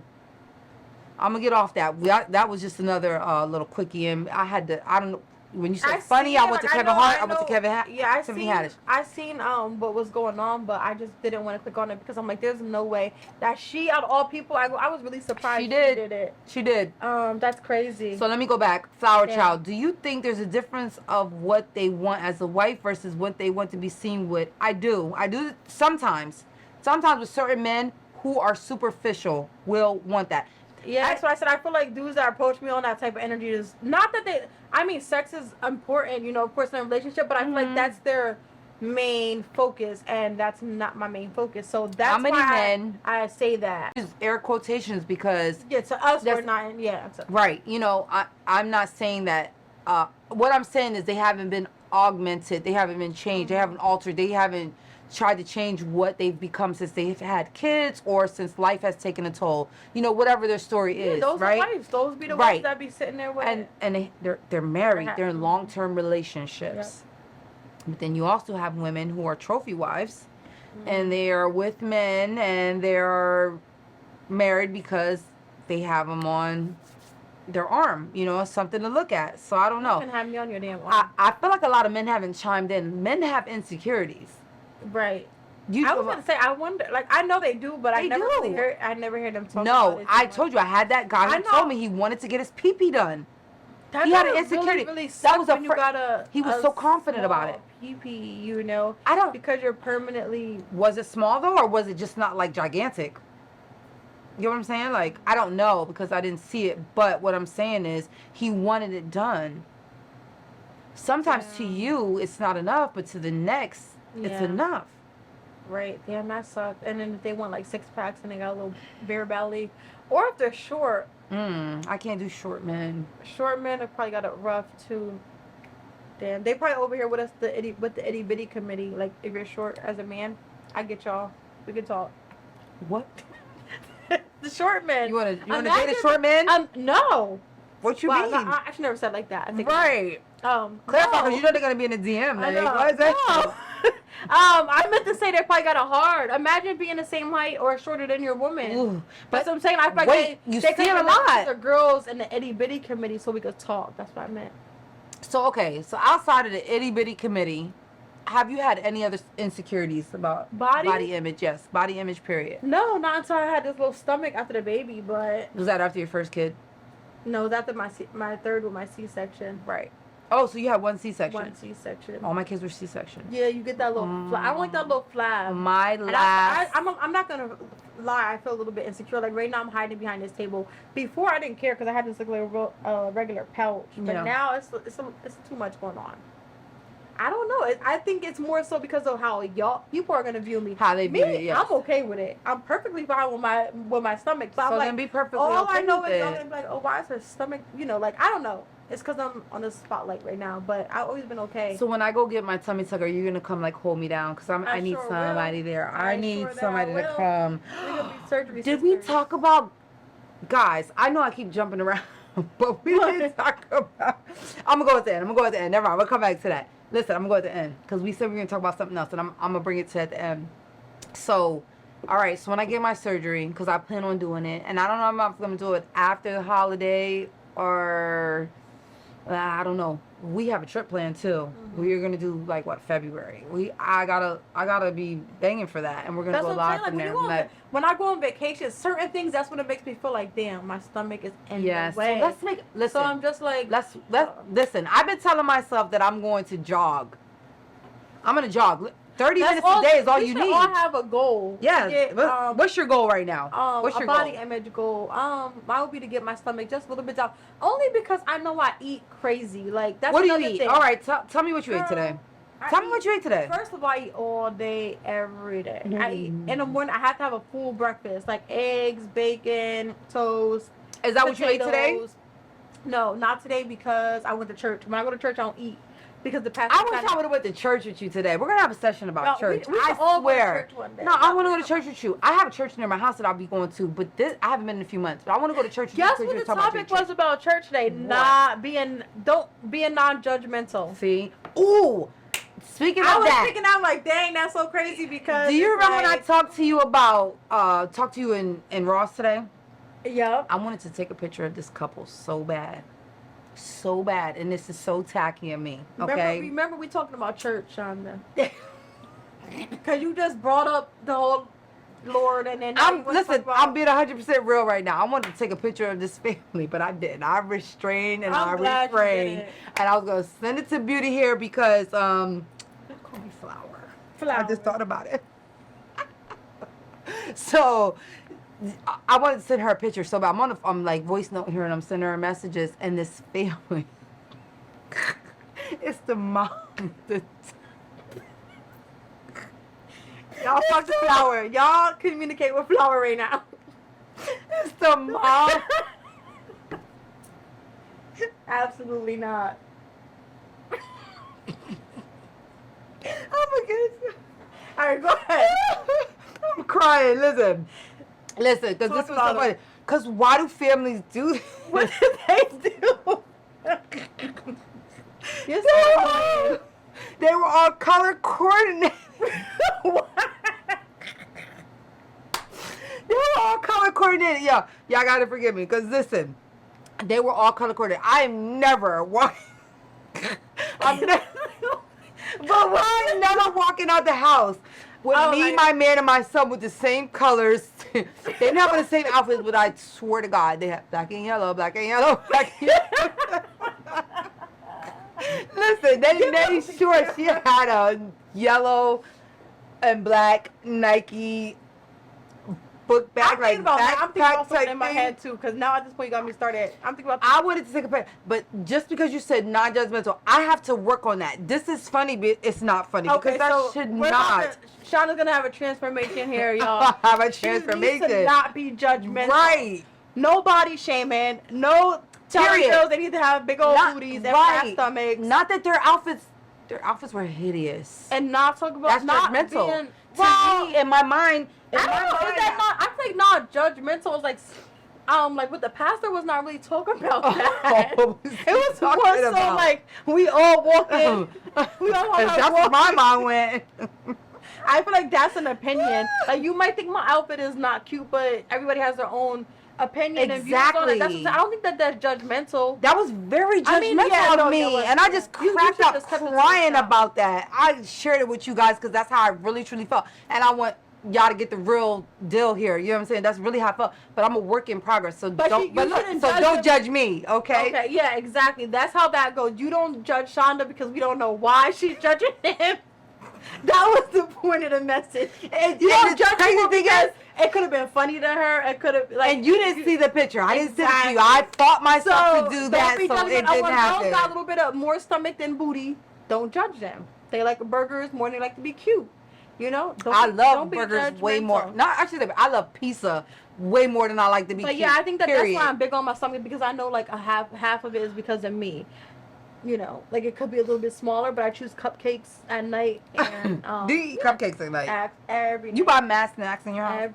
I'm gonna get off that. That was just another little quickie, and I had to. I don't know. When you said funny, I went to Kevin Hart. I went to Kevin Hart. Yeah, Tiffany Haddish. I seen what was going on, but I just didn't want to click on it because I'm like, there's no way that she, out of all people, I was really surprised She did. it. She did. That's crazy. So let me go back. Flower Yeah. Child. Do you think there's a difference of what they want as a wife versus what they want to be seen with? I do. I do sometimes. Sometimes with certain men who are superficial will want that. Yeah, that's what I said. I feel like dudes that approach me on that type of energy is not that they. I mean, sex is important, of course, in a relationship, but I feel like that's their main focus, and that's not my main focus. So that's How many why men- I say that. Use air quotations because Yeah, to us, we're That's- not. Yeah. right. I'm not saying that. What I'm saying is they haven't been augmented. They haven't been changed. They haven't altered. They haven't tried to change what they've become since they've had kids or since life has taken a toll. Whatever their story is, Those right? are wives. Those be the Right. ones that be sitting there with. And they're married. They're in Mhm. long-term relationships. But then you also have women who are trophy wives, and they are with men, and they're married because they have them on their arm. Something to look at. So I don't You know. can have me on your damn arm. I feel like a lot of men haven't chimed in. Men have insecurities. Right. You I was gonna say, I wonder. Like, I know they do, but I They never really do. heard. I never heard them talk. No, about it I too told much. you I had that guy I who know. told me he wanted to get his pee-pee done. That He had an really, insecurity. Really That sucks was a when you fr- got he was so confident about it. PP, I don't. because you're permanently. Was it small though, or was it just not like gigantic? You know what I'm saying? Like, I don't know because I didn't see it. But what I'm saying is he wanted it done. Sometimes to you it's not enough, but to the next it's Yeah. enough. Right. Damn, that sucked. And then if they want like 6 packs and they got a little bare belly, or if they're short, I can't do short men. short men have probably got it rough too. Damn, they probably over here with us with the itty bitty committee. Like, if you're short as a man, I get y'all. We can talk. What? The short men. You wanna date a Imagine- short man? No. What you Well, mean? no, I actually never said like that. I think Right. Clarify, no. because you know they're gonna be in the DM. I Like, know. why is that? No. I meant to say they probably got it hard. Imagine being the same height or shorter than your woman. Ooh, That's what I'm saying. I feel like wait, they you could see it a connect to lot. The girls in the itty bitty committee so we could talk. That's what I meant. So okay, so outside of the itty bitty committee, have you had any other insecurities about Body? image? Yes, body image. Period. No, not until I had this little stomach after the baby, but Was that after your first kid? no, it was after my third with my C-section. Right. Oh, so you had one C-section. One C-section. All my kids were C-section. Yeah, you get that little. I don't like that little flab. My And last. I'm not gonna lie. I feel a little bit insecure. Like right now, I'm hiding behind this table. Before I didn't care because I had this like little regular pouch, but Yeah. now it's too much going on. I don't know. I think it's more so because of how y'all people are gonna view me. How they view you, yes. I'm okay with it. I'm perfectly fine with my stomach. But So I'm then like, be perfectly all okay I know with is it. I'm gonna be like, oh, why is her stomach? Like I don't know. It's because I'm on the spotlight right now. But I've always been okay. So when I go get my tummy tuck, are you gonna come like hold me down? Cause I need sure somebody will. there. I I need sure that somebody I to will. come. We're gonna be surgery Did we sisters. talk about guys? I know I keep jumping around, but we didn't talk about. I'm gonna go at the end. Never mind. We'll come back to that. Listen, I'm gonna go at the end because we said we were gonna talk about something else, and I'm gonna bring it to at the end. So, all right. So when I get my surgery, because I plan on doing it, and I don't know if I'm gonna do it after the holiday or I don't know. We have a trip planned too. We're gonna do like what, February. I gotta be banging for that, and we're gonna That's go what I'm live saying. from Like, there. when, Like, when I go on vacation, certain things, that's when it makes me feel like, damn, my stomach is in yes. the way. So listen. So I'm just like, Let's listen. I've been telling myself that I'm going to jog. I'm gonna jog. 30 That's minutes a day is all we you should need. all have a goal. to Yeah. get, What's your goal right now? What's a your body goal? image goal. Mine would be to get my stomach just a little bit down. Only because I know I eat crazy. Like that's What do you another eat? thing. All right, tell me what you ate today. Tell me what you ate today. First of all, I eat all day, every day. I eat in the morning. I have to have a full breakfast, like eggs, bacon, toast. Is that what you ate today? potatoes. No, not today because I went to church. When I go to church, I don't eat because the pastor. I wish I would have went to church with you today. We're gonna have a session about No, church. we I should all go to swear. church one day. No, I want to go to church with you. I have a church near my house that I'll be going to, but this I haven't been in a few months. But I want to go to church with you. Guess because what you the were talking about topic your was about church today? Don't being non-judgmental. See? Ooh. Speaking I of was that, thinking, I'm like, dang, that's so crazy because. do you it's remember when I like, talked to you about talked to you in Ross today? Yep. I wanted to take a picture of this couple so bad. So bad. And this is so tacky of me. Okay. Remember we talking about church, Shonda. Because you just brought up the whole Lord and then. I'm being 100% real right now. I wanted to take a picture of this family, but I didn't. I restrained and I'm glad you refrained. didn't. And I was gonna send it to Beauty here because Call me Flower. I just thought about it. So I wanted to send her a picture. So I'm like voice note here and I'm sending her messages and this family. It's the mom. Y'all fuck the Flower. Y'all communicate with Flower right now. It's the mom. Absolutely not. Oh my goodness. All right, go ahead. I'm crying. Listen, because this Talk was so about funny. it. Because why do families do this? What did they do? You're so funny. They were all color coordinated. They were all color coordinated. Y'all gotta forgive me. Because listen, they were all color coordinated. I'm never walking. I'm never walking out the house with me, my man, and my son with the same colors. They didn't have the same outfits, but I swear to God, they had black and yellow, black and yellow, black and yellow. Listen, they made sure she had a yellow and black Nike book bag, I'm thinking about that. I'm thinking about backpack something type in my thing. head too, because now at this point you got me started. I'm thinking about. I wanted to take a picture, but just because you said non-judgmental, I have to work on that. This is funny, but it's not funny because that should not. Shauna's gonna have a transformation here, y'all. Have a She needs transformation. to not be judgmental. Right. No body shaming. No telling Period. girls they need to have big old booties and fat stomachs. Not that their outfits were hideous. And not talk about That's not judgmental. being. To me, in my mind, I don't know. Is that not? I think not judgmental. It's like what the pastor was not really talking about that. Oh, it was more talking so about? like we all walking. We all walking. That's where my mind went. I feel like that's an opinion. Like you might think my outfit is not cute, but everybody has their own opinion and views on it. Exactly. I don't think that that's judgmental. That was very judgmental I mean, yeah, no, of me, yeah, well, and I yeah. just You cracked should up just kept it to crying yourself. about that. I shared it with you guys because that's how I really truly felt, and I want y'all to get the real deal here. You know what I'm saying? That's really how I felt. But I'm a work in progress, so But don't. you But look, shouldn't so judge don't them. judge me, okay? Okay, yeah, exactly. That's how that goes. You don't judge Shonda because we don't know why she's judging him. That was the point of the message. And You don't the judge crazy people thing because is- it could have been funny to her. It could have like. And you didn't see the picture. I didn't send it to you. Exactly. I fought myself So to do don't that, be so judging. it didn't When girls happen. got a little bit of more stomach than booty, don't judge them. They like burgers more than they like to be cute. You know. I don't love be burgers way judgmental. more. No, actually, I love pizza way more than I like to be But cute. yeah, I think that's period. why I'm big on my stomach because I know like a half of it is because of me. You know, like it could be a little bit smaller, but I choose cupcakes at night and Do you eat cupcakes at night? every You buy mass snacks in your house?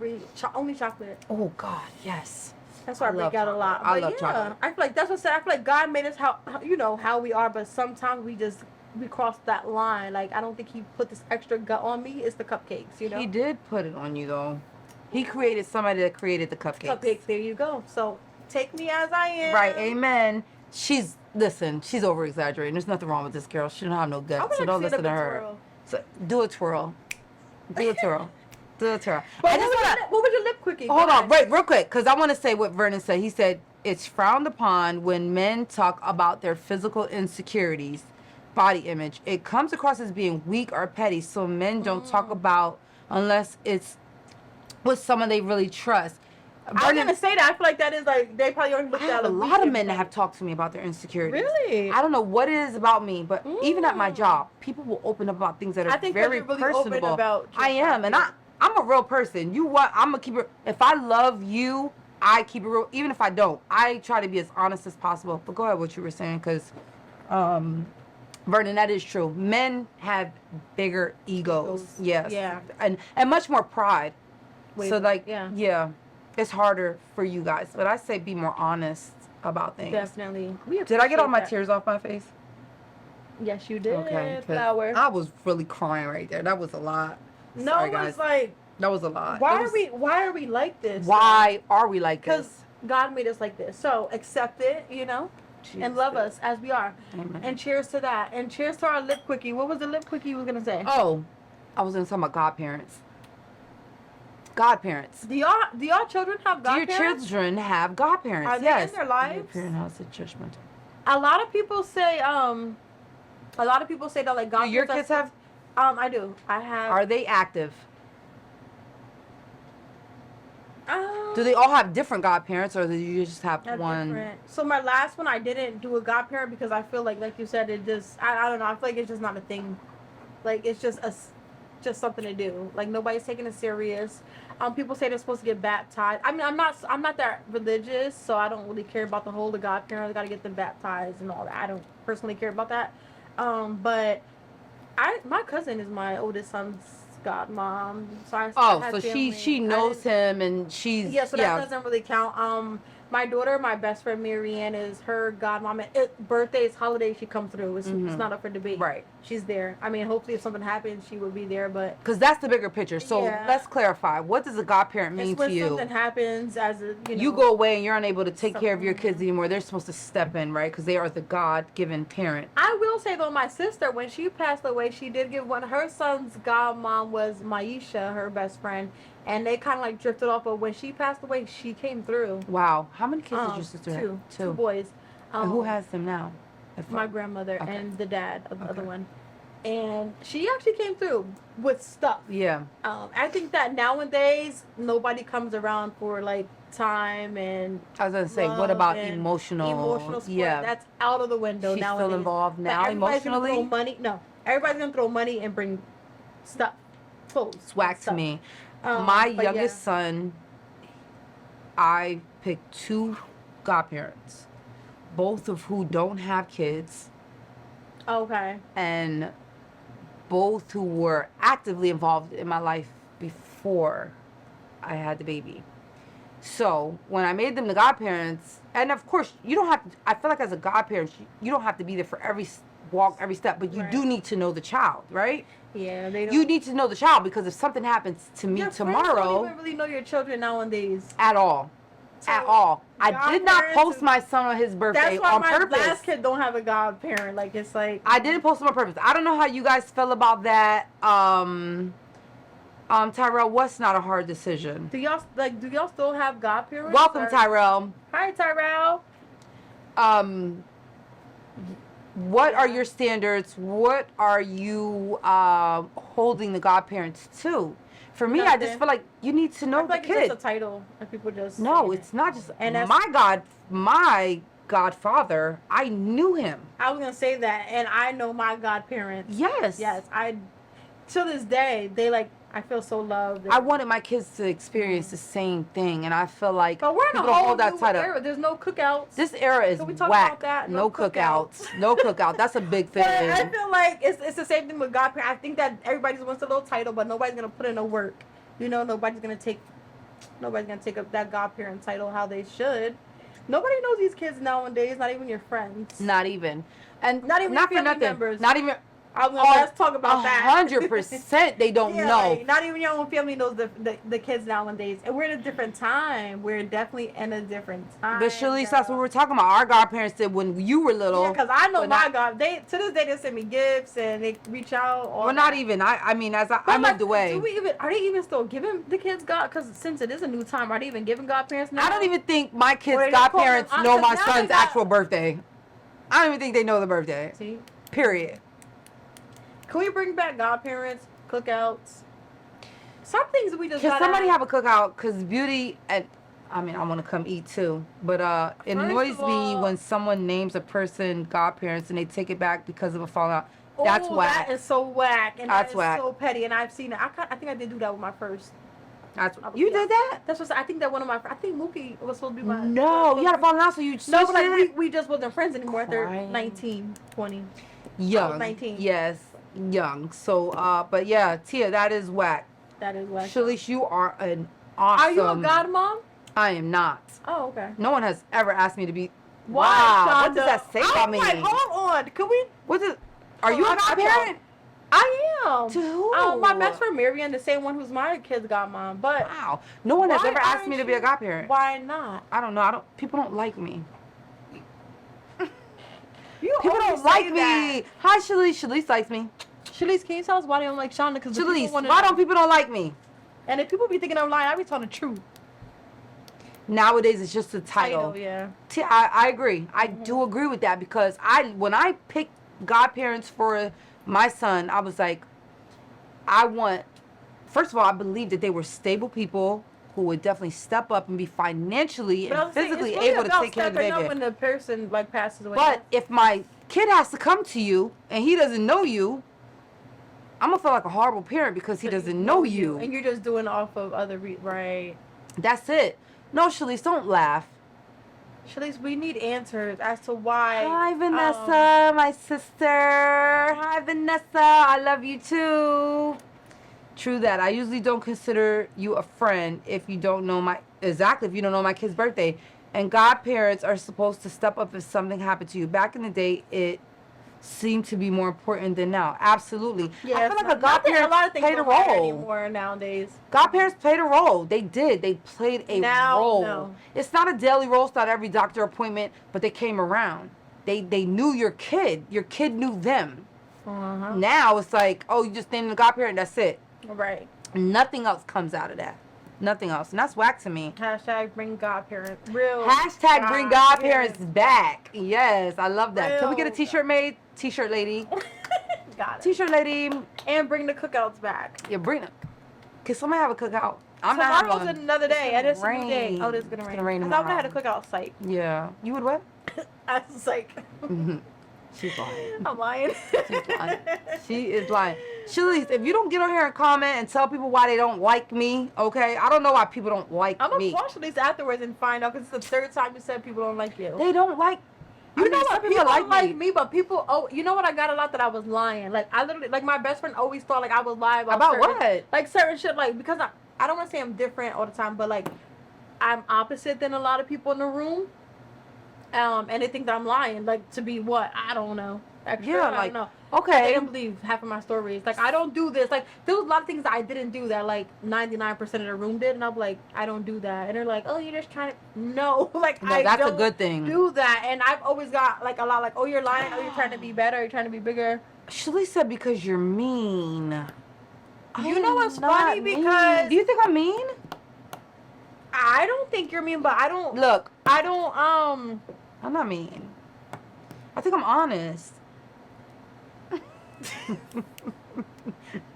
only chocolate. Oh God, yes. That's why I love break out a lot. chocolate. I But love yeah, chocolate. I feel like that's what I said. I feel like God made us how we are, but sometimes we cross that line. Like I don't think He put this extra gut on me. It's the cupcakes, you know. He did put it on you though. He created somebody that created the cupcakes. Cupcakes. There you go. So take me as I am. Right, amen. She's over exaggerating. There's nothing wrong with this girl. She don't have no I guts, would so like don't to see listen the to her. twirl. So do a twirl. Do a twirl. Do a twirl. But I what just was, wanna, what was your lip quickie? hold Go on, ahead. wait, real quick, because I want to say what Vernon said. He said it's frowned upon when men talk about their physical insecurities, body image. It comes across as being weak or petty, so men don't talk about unless it's with someone they really trust. I was gonna say that. I feel like that is like they probably already looked I have at a lot of men that have talked to me about their insecurities. Really? I don't know what it is about me, but even at my job, people will open up about things that are I think very you're really open personable. about I am, and I'm a real person. You what? I'm gonna keep it. If I love you, I keep it real. Even if I don't, I try to be as honest as possible. But go ahead, what you were saying, because, Vernon, that is true. Men have bigger egos. Yes. Yeah. And much more pride. Way So more, like, yeah. it's harder for you guys. But I say be more honest about things. Definitely. Did I get all my that. tears off my face? Yes, you did. Okay. 'Cause Flower. I was really crying right there. That was a lot. No, Sorry, it's guys. like, That was a lot. why It are was- we like this? Why are we like Because this? God made us like this. So accept it, and love us as we are. Amen. And cheers to that. And cheers to our lip quickie. What was the lip quickie you was gonna say? Oh, I was going to talk about godparents. Godparents. Do y'all children have Do your godparents? children have godparents? Are they Yes. in their lives? Your parent house is judgmental. A lot of people say that like Do godparents. your kids have? I do. I have. Are they active? um, Do they all have different godparents, or do you just have That's one? different. So my last one, I didn't do a godparent because I feel like you said, it just I don't know. I feel like it's just not a thing. Like it's just just something to do. Like nobody's taking it serious. People say they're supposed to get baptized. I mean, I'm not that religious, so I don't really care about the whole the godparents. Got to get them baptized and all that. I don't personally care about that. But my cousin is my oldest son's godmom, so I had So family. she knows him, and she's Yeah, so that doesn't really count. My daughter, my best friend Marianne, is her godmom. Birthdays, holidays, she comes through. It's not up for debate. Right. She's there. I mean, hopefully, if something happens, she will be there. But Because that's the bigger picture. So Yeah. let's clarify. What does a godparent mean it's to when you? something happens, as a You go away and you're unable to take care of your Something. kids anymore. They're supposed to step in, right? Because they are the God-given parent. I will say though, my sister, when she passed away, she did give one. Her son's godmom was Maisha, her best friend, and they kind of like drifted off. But when she passed away, she came through. Wow. How many kids did your sister have? Two boys. And who has them now? My grandmother Okay. and the dad of the other Okay. one. And she actually came through with stuff. Yeah. I think that nowadays nobody comes around for like time and I was gonna say, what love about and emotional? support. Yeah. That's out of the window She's nowadays. still involved But now everybody's gonna emotionally. throw money. No, everybody's gonna throw money and bring stuff, clothes. Swag to stuff. me. My But youngest son, I picked two godparents, both of who don't have kids, Okay. and both who were actively involved in my life before I had the baby. So when I made them the godparents, and of course you don't have to, I feel like as a godparent, you don't have to be there for every walk, every step, but you Right. do need to know the child, right? Yeah, they don't. You need to know the child, because if something happens to me Your friends tomorrow, don't even really know your children nowadays. at all, at So, all, I did not godparents post is- my son on his birthday That's why on my purpose. last kid don't have a godparent. Like it's like I didn't post him on purpose. I don't know how you guys feel about that. Tyrell, what's not a hard decision? Do y'all still have godparents? Welcome, or- Tyrell. Hi, Tyrell. What are your standards? What are you holding the godparents to? For me, I just Nothing. feel like you need to I know feel the like kid. it's just a title, and people just No, say it. it's not just. And that's- my godfather, I knew him. I was gonna say that, and I know my godparents. Yes. Yes, to this day they like. I feel so loved. I wanted my kids to experience the same thing, and I feel like But we're in a people don't whole hold that new title. era. There's no cookouts. This era is Can we talk whack. about that? No No cookouts. No cookout. That's a big But I thing. feel like it's the same thing with godparents. I think that everybody just wants a little title, but nobody's gonna put in the work. Nobody's gonna take up that godparent title how they should. Nobody knows these kids nowadays. Not even your friends. Not even. And Not even not for family nothing. members. Not even. Let's talk about that. 100% they don't Yeah, know. like, not even your own family knows the kids nowadays. And we're in a different time. We're definitely in a different time. But Shalice, that's what we're talking about. Our godparents did when you were little. Yeah, because I know but my not- God. They to this day they send me gifts and they reach out. All Well, not that. even. I mean, as I But, like, moved away. Are they even still giving the kids God? Because since it is a new time, are they even giving godparents now? I don't even think my kids' Or they don't call godparents them- know 'cause my now they son's got- actual birthday. I don't even think they know the birthday. See, Period. Can we bring back godparents, cookouts? Some things we just Can gotta somebody have a cookout? Because beauty and I mean, I want to come eat too, but it First annoys of me all- when someone names a person godparents and they take it back because of a fallout. That's Oh, whack. That is so whack, and That's that is whack. so petty. And I've seen it. I think I did do that with my first. That's you did that? That's what I think that one of my. I think Mookie was supposed to be my. No, you had a falling out, so you No, switched but like it? we just wasn't friends anymore. They're Crying. 19, 20. Young. 19. Yes, young. So, but yeah, Tia, that is whack. That is whack. Shalish, you are an awesome. Are you a godmom? I am not. Oh, okay. No one has ever asked me to be. Why, Wow, what Shonda? does that say about me? Like, hold on. Can we? What is? Are you a I got godparent? I am. To who? My best friend Marianne, the same one who's my kid's godmom. But Wow. No one has Why ever asked me aren't to be a you- godparent. why not? I don't know. People don't like me. You People always don't like say me. that. Hi, Shalice. Shalice likes me. Shalice, can you tell us why they don't like Shonda? Because Shalice, why don't people don't like me? And if people be thinking I'm lying, I be telling the truth. Nowadays, it's just the title. Yeah. I agree. I do agree with that because when I picked godparents for my son, I was like, first of all, I believed that they were stable people who would definitely step up and be financially and physically able to take care of the Up baby. when the person like passes away. But if my kid has to come to you and he doesn't know you, I'm gonna feel like a horrible parent because he doesn't know you. and you're just doing off of other right. That's it. No, Shalice, don't laugh. Shalice, we need answers as to why. Hi, Vanessa, my sister. Hi, Vanessa. I love you too. True that. I usually don't consider you a friend if you don't know my kid's birthday. And godparents are supposed to step up if something happened to you. Back in the day, it seemed to be more important than now. Absolutely. Yeah, I feel like a not that godparent a lot of things played a don't matter role. anymore nowadays. Godparents played a role. They did. They played a Now, role. no. It's not a daily role. It's not every doctor appointment, but they came around. They knew your kid. Your kid knew them. Uh-huh. Now it's like, oh, you just named the godparent. That's it. Right. Nothing else comes out of that. Nothing else. And that's whack to me. Hashtag bring godparents. Real. Hashtag bring godparents back. Yes, I love that. Can we get a Real t-shirt made? T-shirt lady. Got it. T-shirt lady. And bring the cookouts back. Yeah, bring it. Can somebody have a cookout? I'm not having Tomorrow's one. another day, and it's a new rain. day. Oh, it's gonna rain. I thought we had a cookout site. Yeah. You would what? I was like, She's lying. I'm lying. She's lying. She is lying. Shalice, if you don't get on here and comment and tell people why they don't like me, okay? I don't know why people don't like I'm gonna me. watch these afterwards and find out because it's the third time you said people don't like you. They don't like. You know some what? People like like me, but people. Oh, you know what? I got a lot that I was lying. Like I literally, like my best friend always thought like I was lying about certain, what? like certain shit. Like because I don't want to say I'm different all the time, but like I'm opposite than a lot of people in the room. And they think that I'm lying. Like to be what? I don't know. Extra, Yeah, I like, don't know. They okay. didn't believe half of my stories. Like I don't do this. Like there was a lot of things that I didn't do that like 99% of the room did, and I'm like, I don't do that. And they're like, oh, you're just trying to. No, like No, I that's a don't good thing. do that. And I've always got like a lot like, oh, you're lying. Oh, you're trying to be better. You're trying to be bigger. Shalice said because you're mean. You know what's I'm not funny? mean. Because Do you think I'm mean? I don't think you're mean, but I don't. Look, I don't. I'm not mean. I think I'm honest.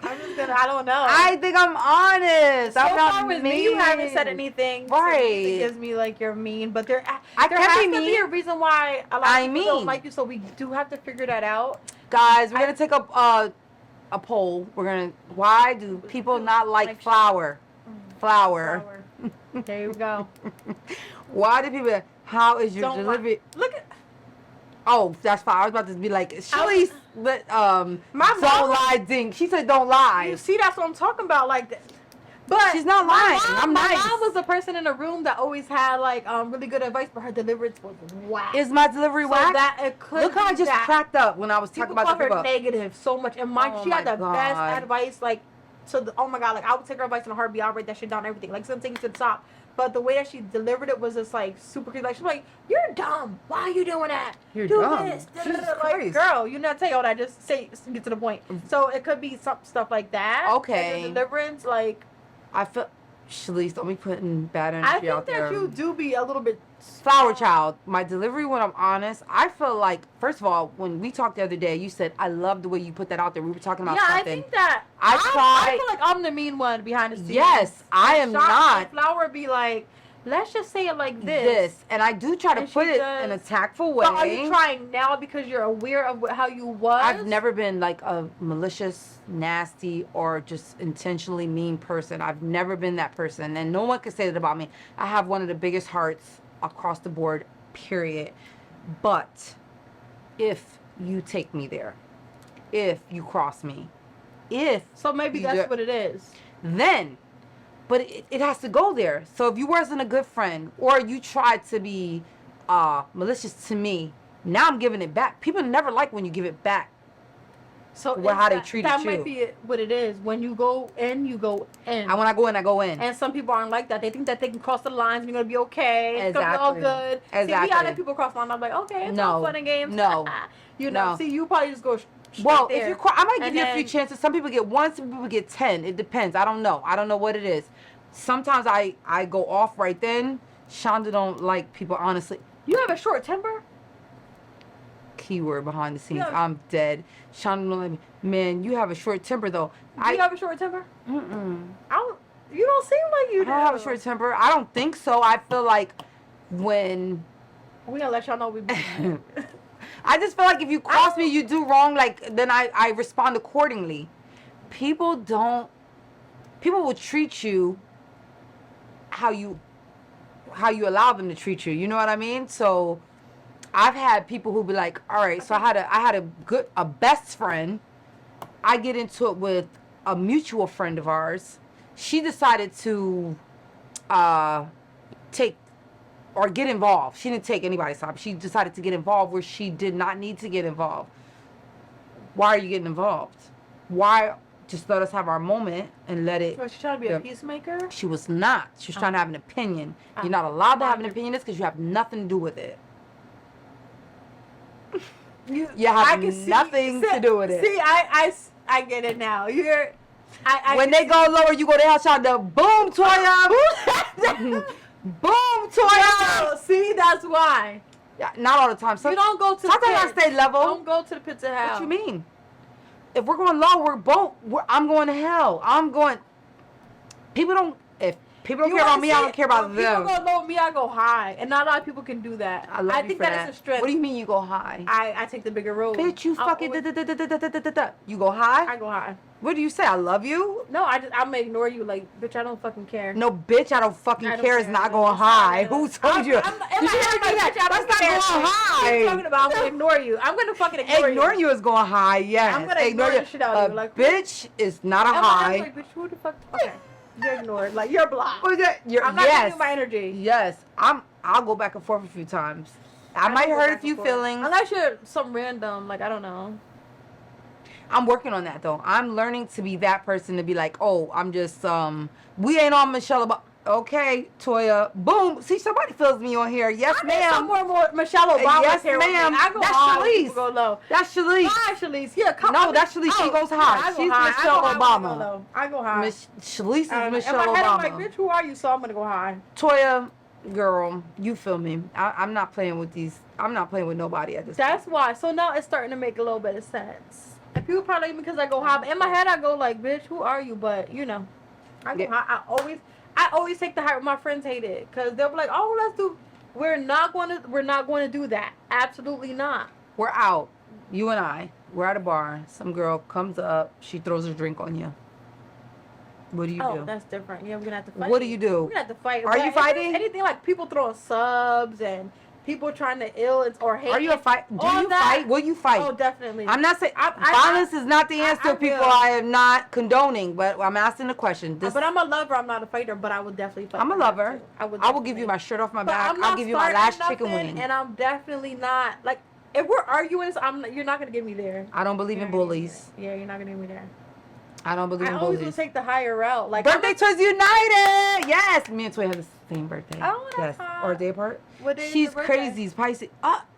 I'm just gonna. I don't know. I think I'm honest. So I'm not far with mean. me, you haven't said anything. Right. It gives me like you're mean, but there I there can't has be to be mean. a reason why a lot I of people don't mean. like you. So we do have to figure that out. Guys, we're gonna take up a poll. Why do people not like flour? Flour. There you go. Why do people? How is your Don't delivery? Look at Oh, that's fine. I was about to be like, Shalice, but My don't mom- lie, ding. She said don't lie. you see. That's what I'm talking about. Like that. But She's not my lying. mom- I'm my nice. mom was the person in the room that always had like really good advice, but her deliverance was whack. Is my delivery so whack? that it could Look how I be just that. cracked up when I was talking People about call the her people. negative so much, and Oh she had my the best God. advice. Like, oh my god, like I would take her advice in a heartbeat. I'll write that shit down, everything, like some things to the top. But the way that she delivered it was just like super creepy. Like she's like, "You're dumb. Why are you doing that? You're Do dumb. this." Jesus Like, Christ. girl, you not say all that. Just get to the point. So it could be some stuff like that. Okay. And the deliverance, like I feel Shalice, don't be putting bad I energy think out there. that you do be a little bit Flower child, my delivery, when I'm honest, I feel like, first of all, when we talked the other day, you said, I love the way you put that out there. We were talking about Yeah, I something. think that I I tried- feel like I'm the mean one behind the scenes. Yes, I am not. Flower be like, let's just say it like this. And I do try to And she put it does. in a tactful way. But are you trying now because you're aware of how you was? I've never been like a malicious, nasty, or just intentionally mean person. I've never been that person. And no one can say that about me. I have one of the biggest hearts across the board, period. But if you take me there, if you cross me, if So maybe you that's do- what it is. then, but it has to go there. So if you wasn't a good friend, or you tried to be malicious to me, now I'm giving it back. People never like when you give it back. So Well, how they that- treated that you. might be what it is. When you go in, you go in. And when I go in, I go in. And some people aren't like that. They think that they can cross the lines and you're gonna be okay. It's gonna be all Exactly. good. See, me, I Exactly. let people cross the line. I'm like, okay, it's No. all fun and games. No. You know. No. See, you probably just go. Straight Well, there. if you I might give And you a few then- chances. Some people get 1, some people get 10. It depends. I don't know. I don't know what it is. Sometimes I go off right then. Shonda don't like people, honestly. You have a short temper. Keyword behind the scenes. Yeah. I'm dead. Shonda don't like me. Man, you have a short temper though. Do you have a short temper? Mm-mm. You don't seem like you I do. don't have a short temper. I don't think so. I feel like when We gonna let y'all know we. I just feel like if you cross me, you do wrong, like then I respond accordingly. People will treat you how you allow them to treat you. You know what I mean? So I've had people who be like, all right, so I had a best friend. I get into it with a mutual friend of ours. She decided to take or get involved. She didn't take anybody's side. She decided to get involved where she did not need to get involved. Why are you getting involved? Why just let us have our moment and let it. So she's trying to be Yeah. a peacemaker. She was not. She was trying to have an opinion. You're not allowed to have an Wonder- opinion because you have nothing to do with it. You have I can nothing to do with it. See, I get it now. When they go lower, you go to hell shot the boom, Toya. Boom, Toya. No, see, that's why. Yeah, not all the time. You don't go to the Sometimes I pit. stay level. Don't go to the pits of hell. What you mean? If we're going low, I'm going to hell. I'm going. People don't. If people don't You care about wanna me, I see don't care about when them. People go low, me, I go high, and not a lot of people can do that. I love you think for that is a strength. What do you mean you go high? I take the bigger road. Bitch, you I'm fucking always- You go high? I go high. What do you say? I love you? No, I'm gonna ignore you. Like, bitch, I don't fucking care. No, bitch, I don't fucking I don't care. It's care. not going It's not high. gonna- Who told you? In my Did you head, hear I'm like, me? bitch, I don't That's not care. going What are you high. talking about? I'm gonna ignore you. I'm gonna fucking ignore you. Ignoring you is going high, yes. I'm gonna ignore the shit out of you, like- bitch is not a In my head, I'm high. like, bitch, who the fuck? Okay, you're ignored. Like, you're blocked. What is that? I'm not yes. giving you my energy. Yes. I'll go back and forth a few times. I might don't go hurt a back and few forth. feelings. Unless you're some random, like, I don't know. I'm working on that though. I'm learning to be that person to be like, oh, I'm just we ain't on Michelle Obama. Okay, Toya. Boom. See, somebody feels me on here. Yes, I need ma'am. somewhere more Michelle Obama Yes, here with me. ma'am. I go That's high when Shalice. people go low. That's Shalice. Hi, Shalice. Yeah, come No, on. that's Shalice. She goes high. I go She's high. Michelle I go high when I Obama. go low. I go high. Shalice is In Michelle my head, Obama. I'm like, bitch, who are you? So I'm gonna go high. Toya, girl, you feel me? I'm not playing with these. I'm not playing with nobody at this That's why. So now it's starting to make a little bit of sense. And people probably like me because I go high. But in my head, I go like, bitch, who are you? But you know, I go Yeah. high. I always take the high. My friends hate it because they'll be like, oh, let's do. We're not going to do that. Absolutely not. We're out. You and I. We're at a bar. Some girl comes up. She throws a drink on you. What do you Oh, do? that's different. Yeah, we're gonna have to fight. What do you do? We're gonna have to fight. Are you But if fighting? it's anything like people throwing subs and people trying to ill or hate. Are you a fight? Do all you that- fight? Will you fight? Oh, definitely. I'm not saying I- violence is not the answer, I people. will. I am not condoning, but I'm asking the question. This, But I'm a lover. I'm not a fighter. But I would definitely fight. I'm a for that, lover. too. I will give you definitely. my shirt off my But back. I'm not I'll give you my starting last chicken nothing, wing. And I'm definitely not like if we're arguing. You're not gonna get me there. I don't believe You're in not gonna get me bullies. there. Yeah, you're not gonna get me there. I don't believe I in always will bullies. take the higher route. Like Birthday Twins United. Yes, me and Toy have the same birthday. Oh, that's yes, hot. or a day apart. What day is She's your birthday? crazy. Pisces.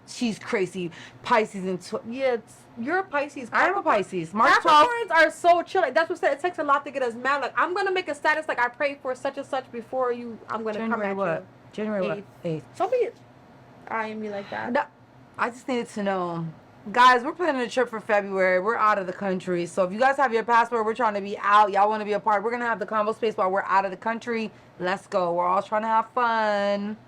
she's crazy. Pisces and Yeah, you're a Pisces. I am a Pisces. March 12th. Capricorns are so chill. Like that's what I said. It takes a lot to get us mad. Like I'm gonna make a status like I pray for such and such before you. I'm gonna come January at what? you. January what? 8th. Don't be eyeing me like that. No, I just needed to know. Guys, we're planning a trip for February. We're out of the country. So if you guys have your passport, we're trying to be out. Y'all want to be a part. We're going to have the combo space while we're out of the country. Let's go. We're all trying to have fun.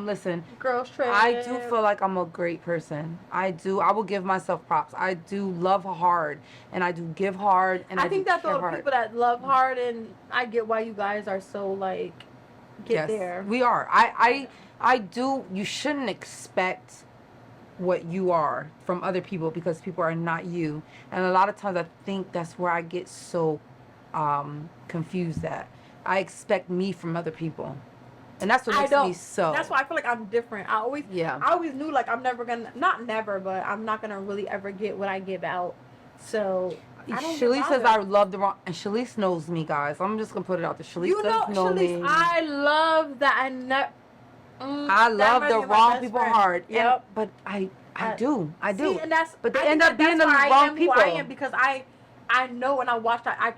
Listen. Girls trip. I do feel like I'm a great person. I do. I will give myself props. I do love hard. And I do give hard. And I think do that care the hard. people that love hard, and I get why you guys are so like, get there. We are. I do. You shouldn't expect what you are from other people because people are not you. And a lot of times I think that's where I get so confused at. I expect me from other people. And that's what makes me so. That's why I feel like I'm different. I always knew like I'm never gonna, not never, but I'm not gonna really ever get what I give out. So Shalise says I love the wrong, and Shalise knows me, guys. I'm just gonna put it out there. Shalise does know me. I love that. I love the wrong people hard. Yep. And, but I do. See, and but they end up being the wrong people. I am because I know when I watch that I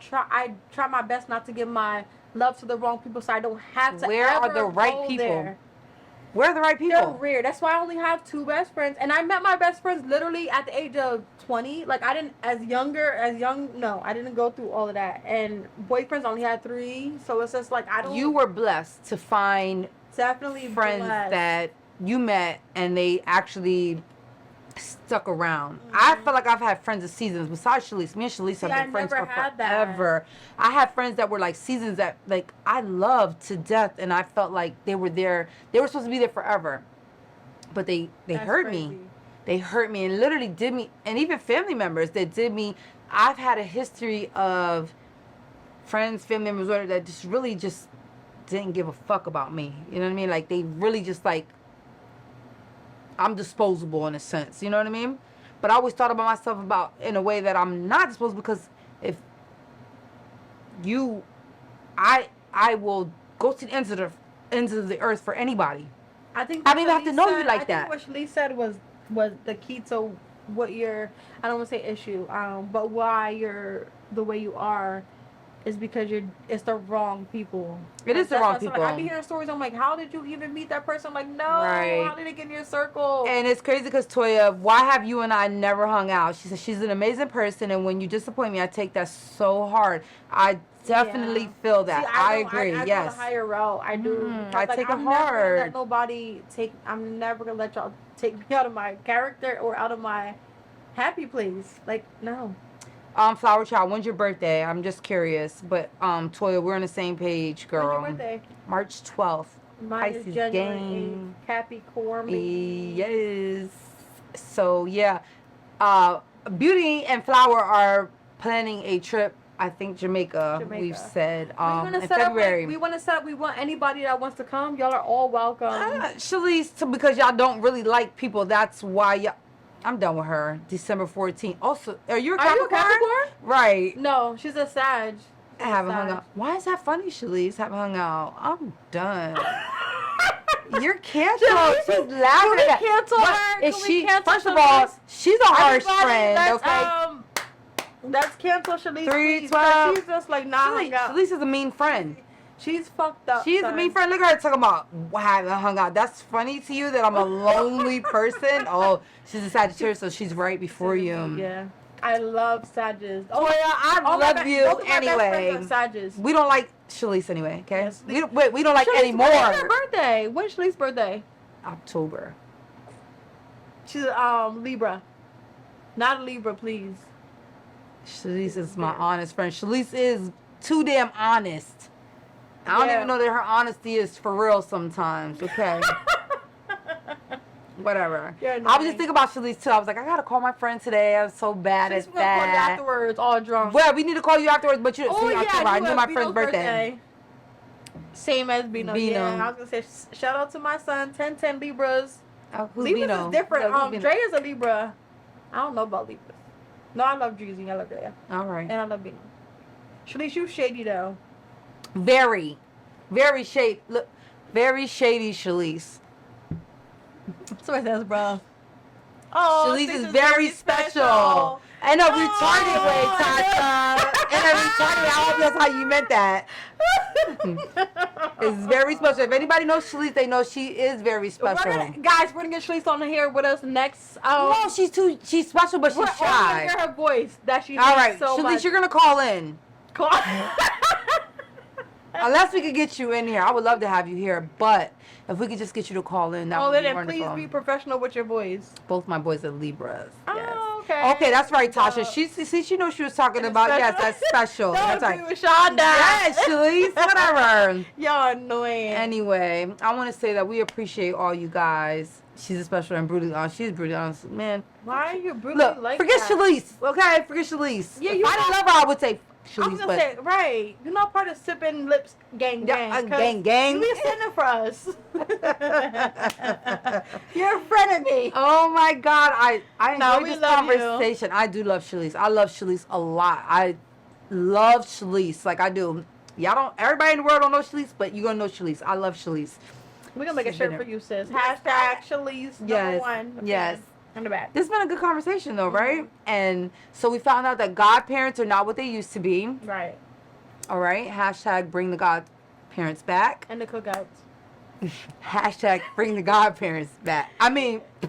try my best not to give my love to the wrong people so I don't have to. Where are the right people? There. Where are the right people? They're rare. That's why I only have 2 best friends, and I met my best friends literally at the age of 20. Like I didn't I didn't go through all of that. And boyfriends only had 3, so it's just like I don't. You were blessed to find definitely friends blessed. that you met and they actually stuck around. I feel like I've had friends of seasons besides Shalise. Me and Shalise have been friends for forever. I had friends that were like seasons that like I loved to death, and I felt like they were there. They were supposed to be there forever, but they hurt me. They hurt me and literally did me, and even family members that did me. I've had a history of friends, family members, whatever, that just really just didn't give a fuck about me. You know what I mean? Like they really just like, I'm disposable in a sense. You know what I mean? But I always thought about myself about in a way that I'm not disposable, because if you, I will go to the ends of the earth for anybody. I think I don't even have to know you like that. I think what Shalise said was the key to what your, I don't want to say issue, but why you're the way you are is because it's the wrong people. It is the wrong people. Like, I be hearing stories. I'm like, how did you even meet that person? I'm like, no, Right. How did it get in your circle? And it's crazy because Toya, why have you and I never hung out? She said she's an amazing person, and when you disappoint me, I take that so hard. I definitely feel that. See, I agree. I yes. go the higher route. I do. I take it I'm never hard. gonna let nobody take. I'm never gonna let y'all take me out of my character or out of my happy place. Like no. Flower Child, when's your birthday? I'm just curious. But Toya, we're on the same page, girl. When's your birthday? March 12th. Mine Pisces is January gang. 8th. Capricorn. Yes. So yeah, Beauty and Flower are planning a trip. I think Jamaica. We've said in February. We want to set up. We want anybody that wants to come. Y'all are all welcome. Shalise, because y'all don't really like people. That's why y'all. I'm done with her. December 14th. Also, are you a Capricorn? Right. No, she's a Sag. I haven't hung out. Why is that funny, Shalise? Haven't hung out. I'm done. You're canceled. She's laughing at cancel her. Is she? First of all, she's a harsh friend. Okay. That's cancel Shalise. 312. She's just like not hung out. Shalise is a mean friend. She's fucked up. She's a mean friend. Look at her talking about haven't hung out. That's funny to you that I'm a lonely person. Oh, she's a Sagittarius, so she's right before you. Yeah. I love Sagittarius. Oh yeah, I love you anyway. We don't like Shalise anyway, okay? Yes. We don't like Shalise, anymore. When's her birthday? When's Shalise's birthday? October. She's Libra. Not a Libra, please. Shalise is my honest friend. Shalise is too damn honest. I don't even know that her honesty is for real sometimes, okay? Whatever. I was just thinking about Shalise too. I was like, I gotta call my friend today. I was so bad at that. Call you afterwards, all drunk. Well, we need to call you afterwards, but I knew my friend's birthday. Same as Bino. Yeah, I was gonna say shout out to my son, 10 Libras. Who's Libras Bino? is different. No, Dre is a Libra. I don't know about Libras. No, I love Dreezy. I love Dre. All right. And I love Bino. Shalise, you shady though. Very shady. Look, very shady, Shalise. Somebody says, bro. Oh, Shalice is very special. In a retarded way, Tasha. In a retarded way. I hope that's how you meant that. It's very special. If anybody knows Shalice, they know she is very special. Guys, we're gonna get Shalice on here with us next. No, she's special, but she's we're shy. gonna hear her voice that she All right, so Shalice, much. you're gonna call in. Unless we could get you in here, I would love to have you here. But if we could just get you to call in, that would be then wonderful. please be professional with your voice. Both my boys are Libras. Yes. Oh, okay. Okay, that's right, Tasha. She knows she was talking about. Yes, that's special. Don't That's right. agree with Shonda. Yes, Shalice, whatever. Y'all annoying. Anyway, I want to say that we appreciate all you guys. She's a special and brutally honest. She's brutally honest, man. Why are you brutally Look, like forget that? Shalice, okay? Forget Shalice. Yeah, if you I didn't love her, I would say I was Shalice, gonna but say, right. You're not part of Sipping Lips gang gang. 'cause gang gang. You be sending for us. You're a friend of me. Oh my God, I No, enjoyed we this love you. conversation. I do love Shalice. I love Shalice a lot. I love Shalice like I do. Y'all don't. Everybody in the world don't know Shalice, but you gonna know Shalice. I love Shalice. We're gonna make a She's shirt been for there. you, sis. Hashtag Shalice Yes. #1. Yes. In the back. This has been a good conversation though, right? And so we found out that godparents are not what they used to be. Right. All right. Hashtag bring the godparents back. And the cookouts. Hashtag bring the godparents back. I mean, the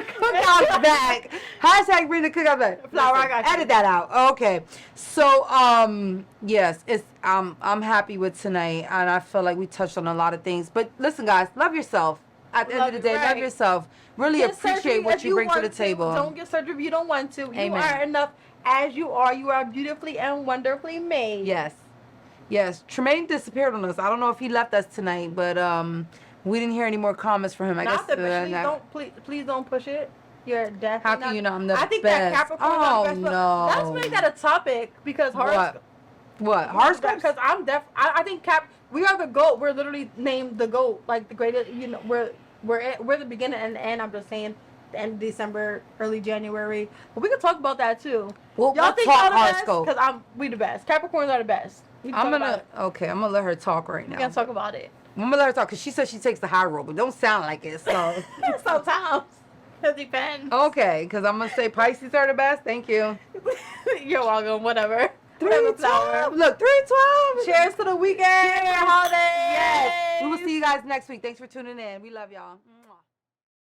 cookouts back. Hashtag bring the cookouts back. Flower, Listen, I got you. edit that out. Okay. So, yes, it's I'm happy with tonight, and I feel like we touched on a lot of things. But listen, guys, love yourself. At the end of the day, love Right. yourself. Really Get appreciate surgery what if you bring to the want table. Don't get surgery if you don't want to. You Amen. are enough as you are. You are beautifully and wonderfully made. Yes. Yes. Tremaine disappeared on us. I don't know if he left us tonight, but we didn't hear any more comments from him. I Not guess the please don't push it. You're definitely how can not. you know I'm the I think best? that Capricorn Oh is the best. no. Let's make that a topic because What? Horoscopes? Because I think we are the GOAT. We're literally named the GOAT, like the greatest. You know, we're the beginning and the end. I'm just saying, the end of December, early January. But we can talk about that too. We'll Y'all think talk y'all the best? horoscope. Because we the best. Capricorns are the best. We can I'm talk about gonna it. okay. I'm gonna let her talk right now. We can talk about it. I'm gonna let her talk because she said she takes the high road, but don't sound like it. So Sometimes. It depends. okay, because I'm gonna say Pisces are the best. Thank you. You're welcome. Whatever. 312. Look, 312. Cheers to the weekend. Holiday. Yes. We will see you guys next week. Thanks for tuning in. We love y'all.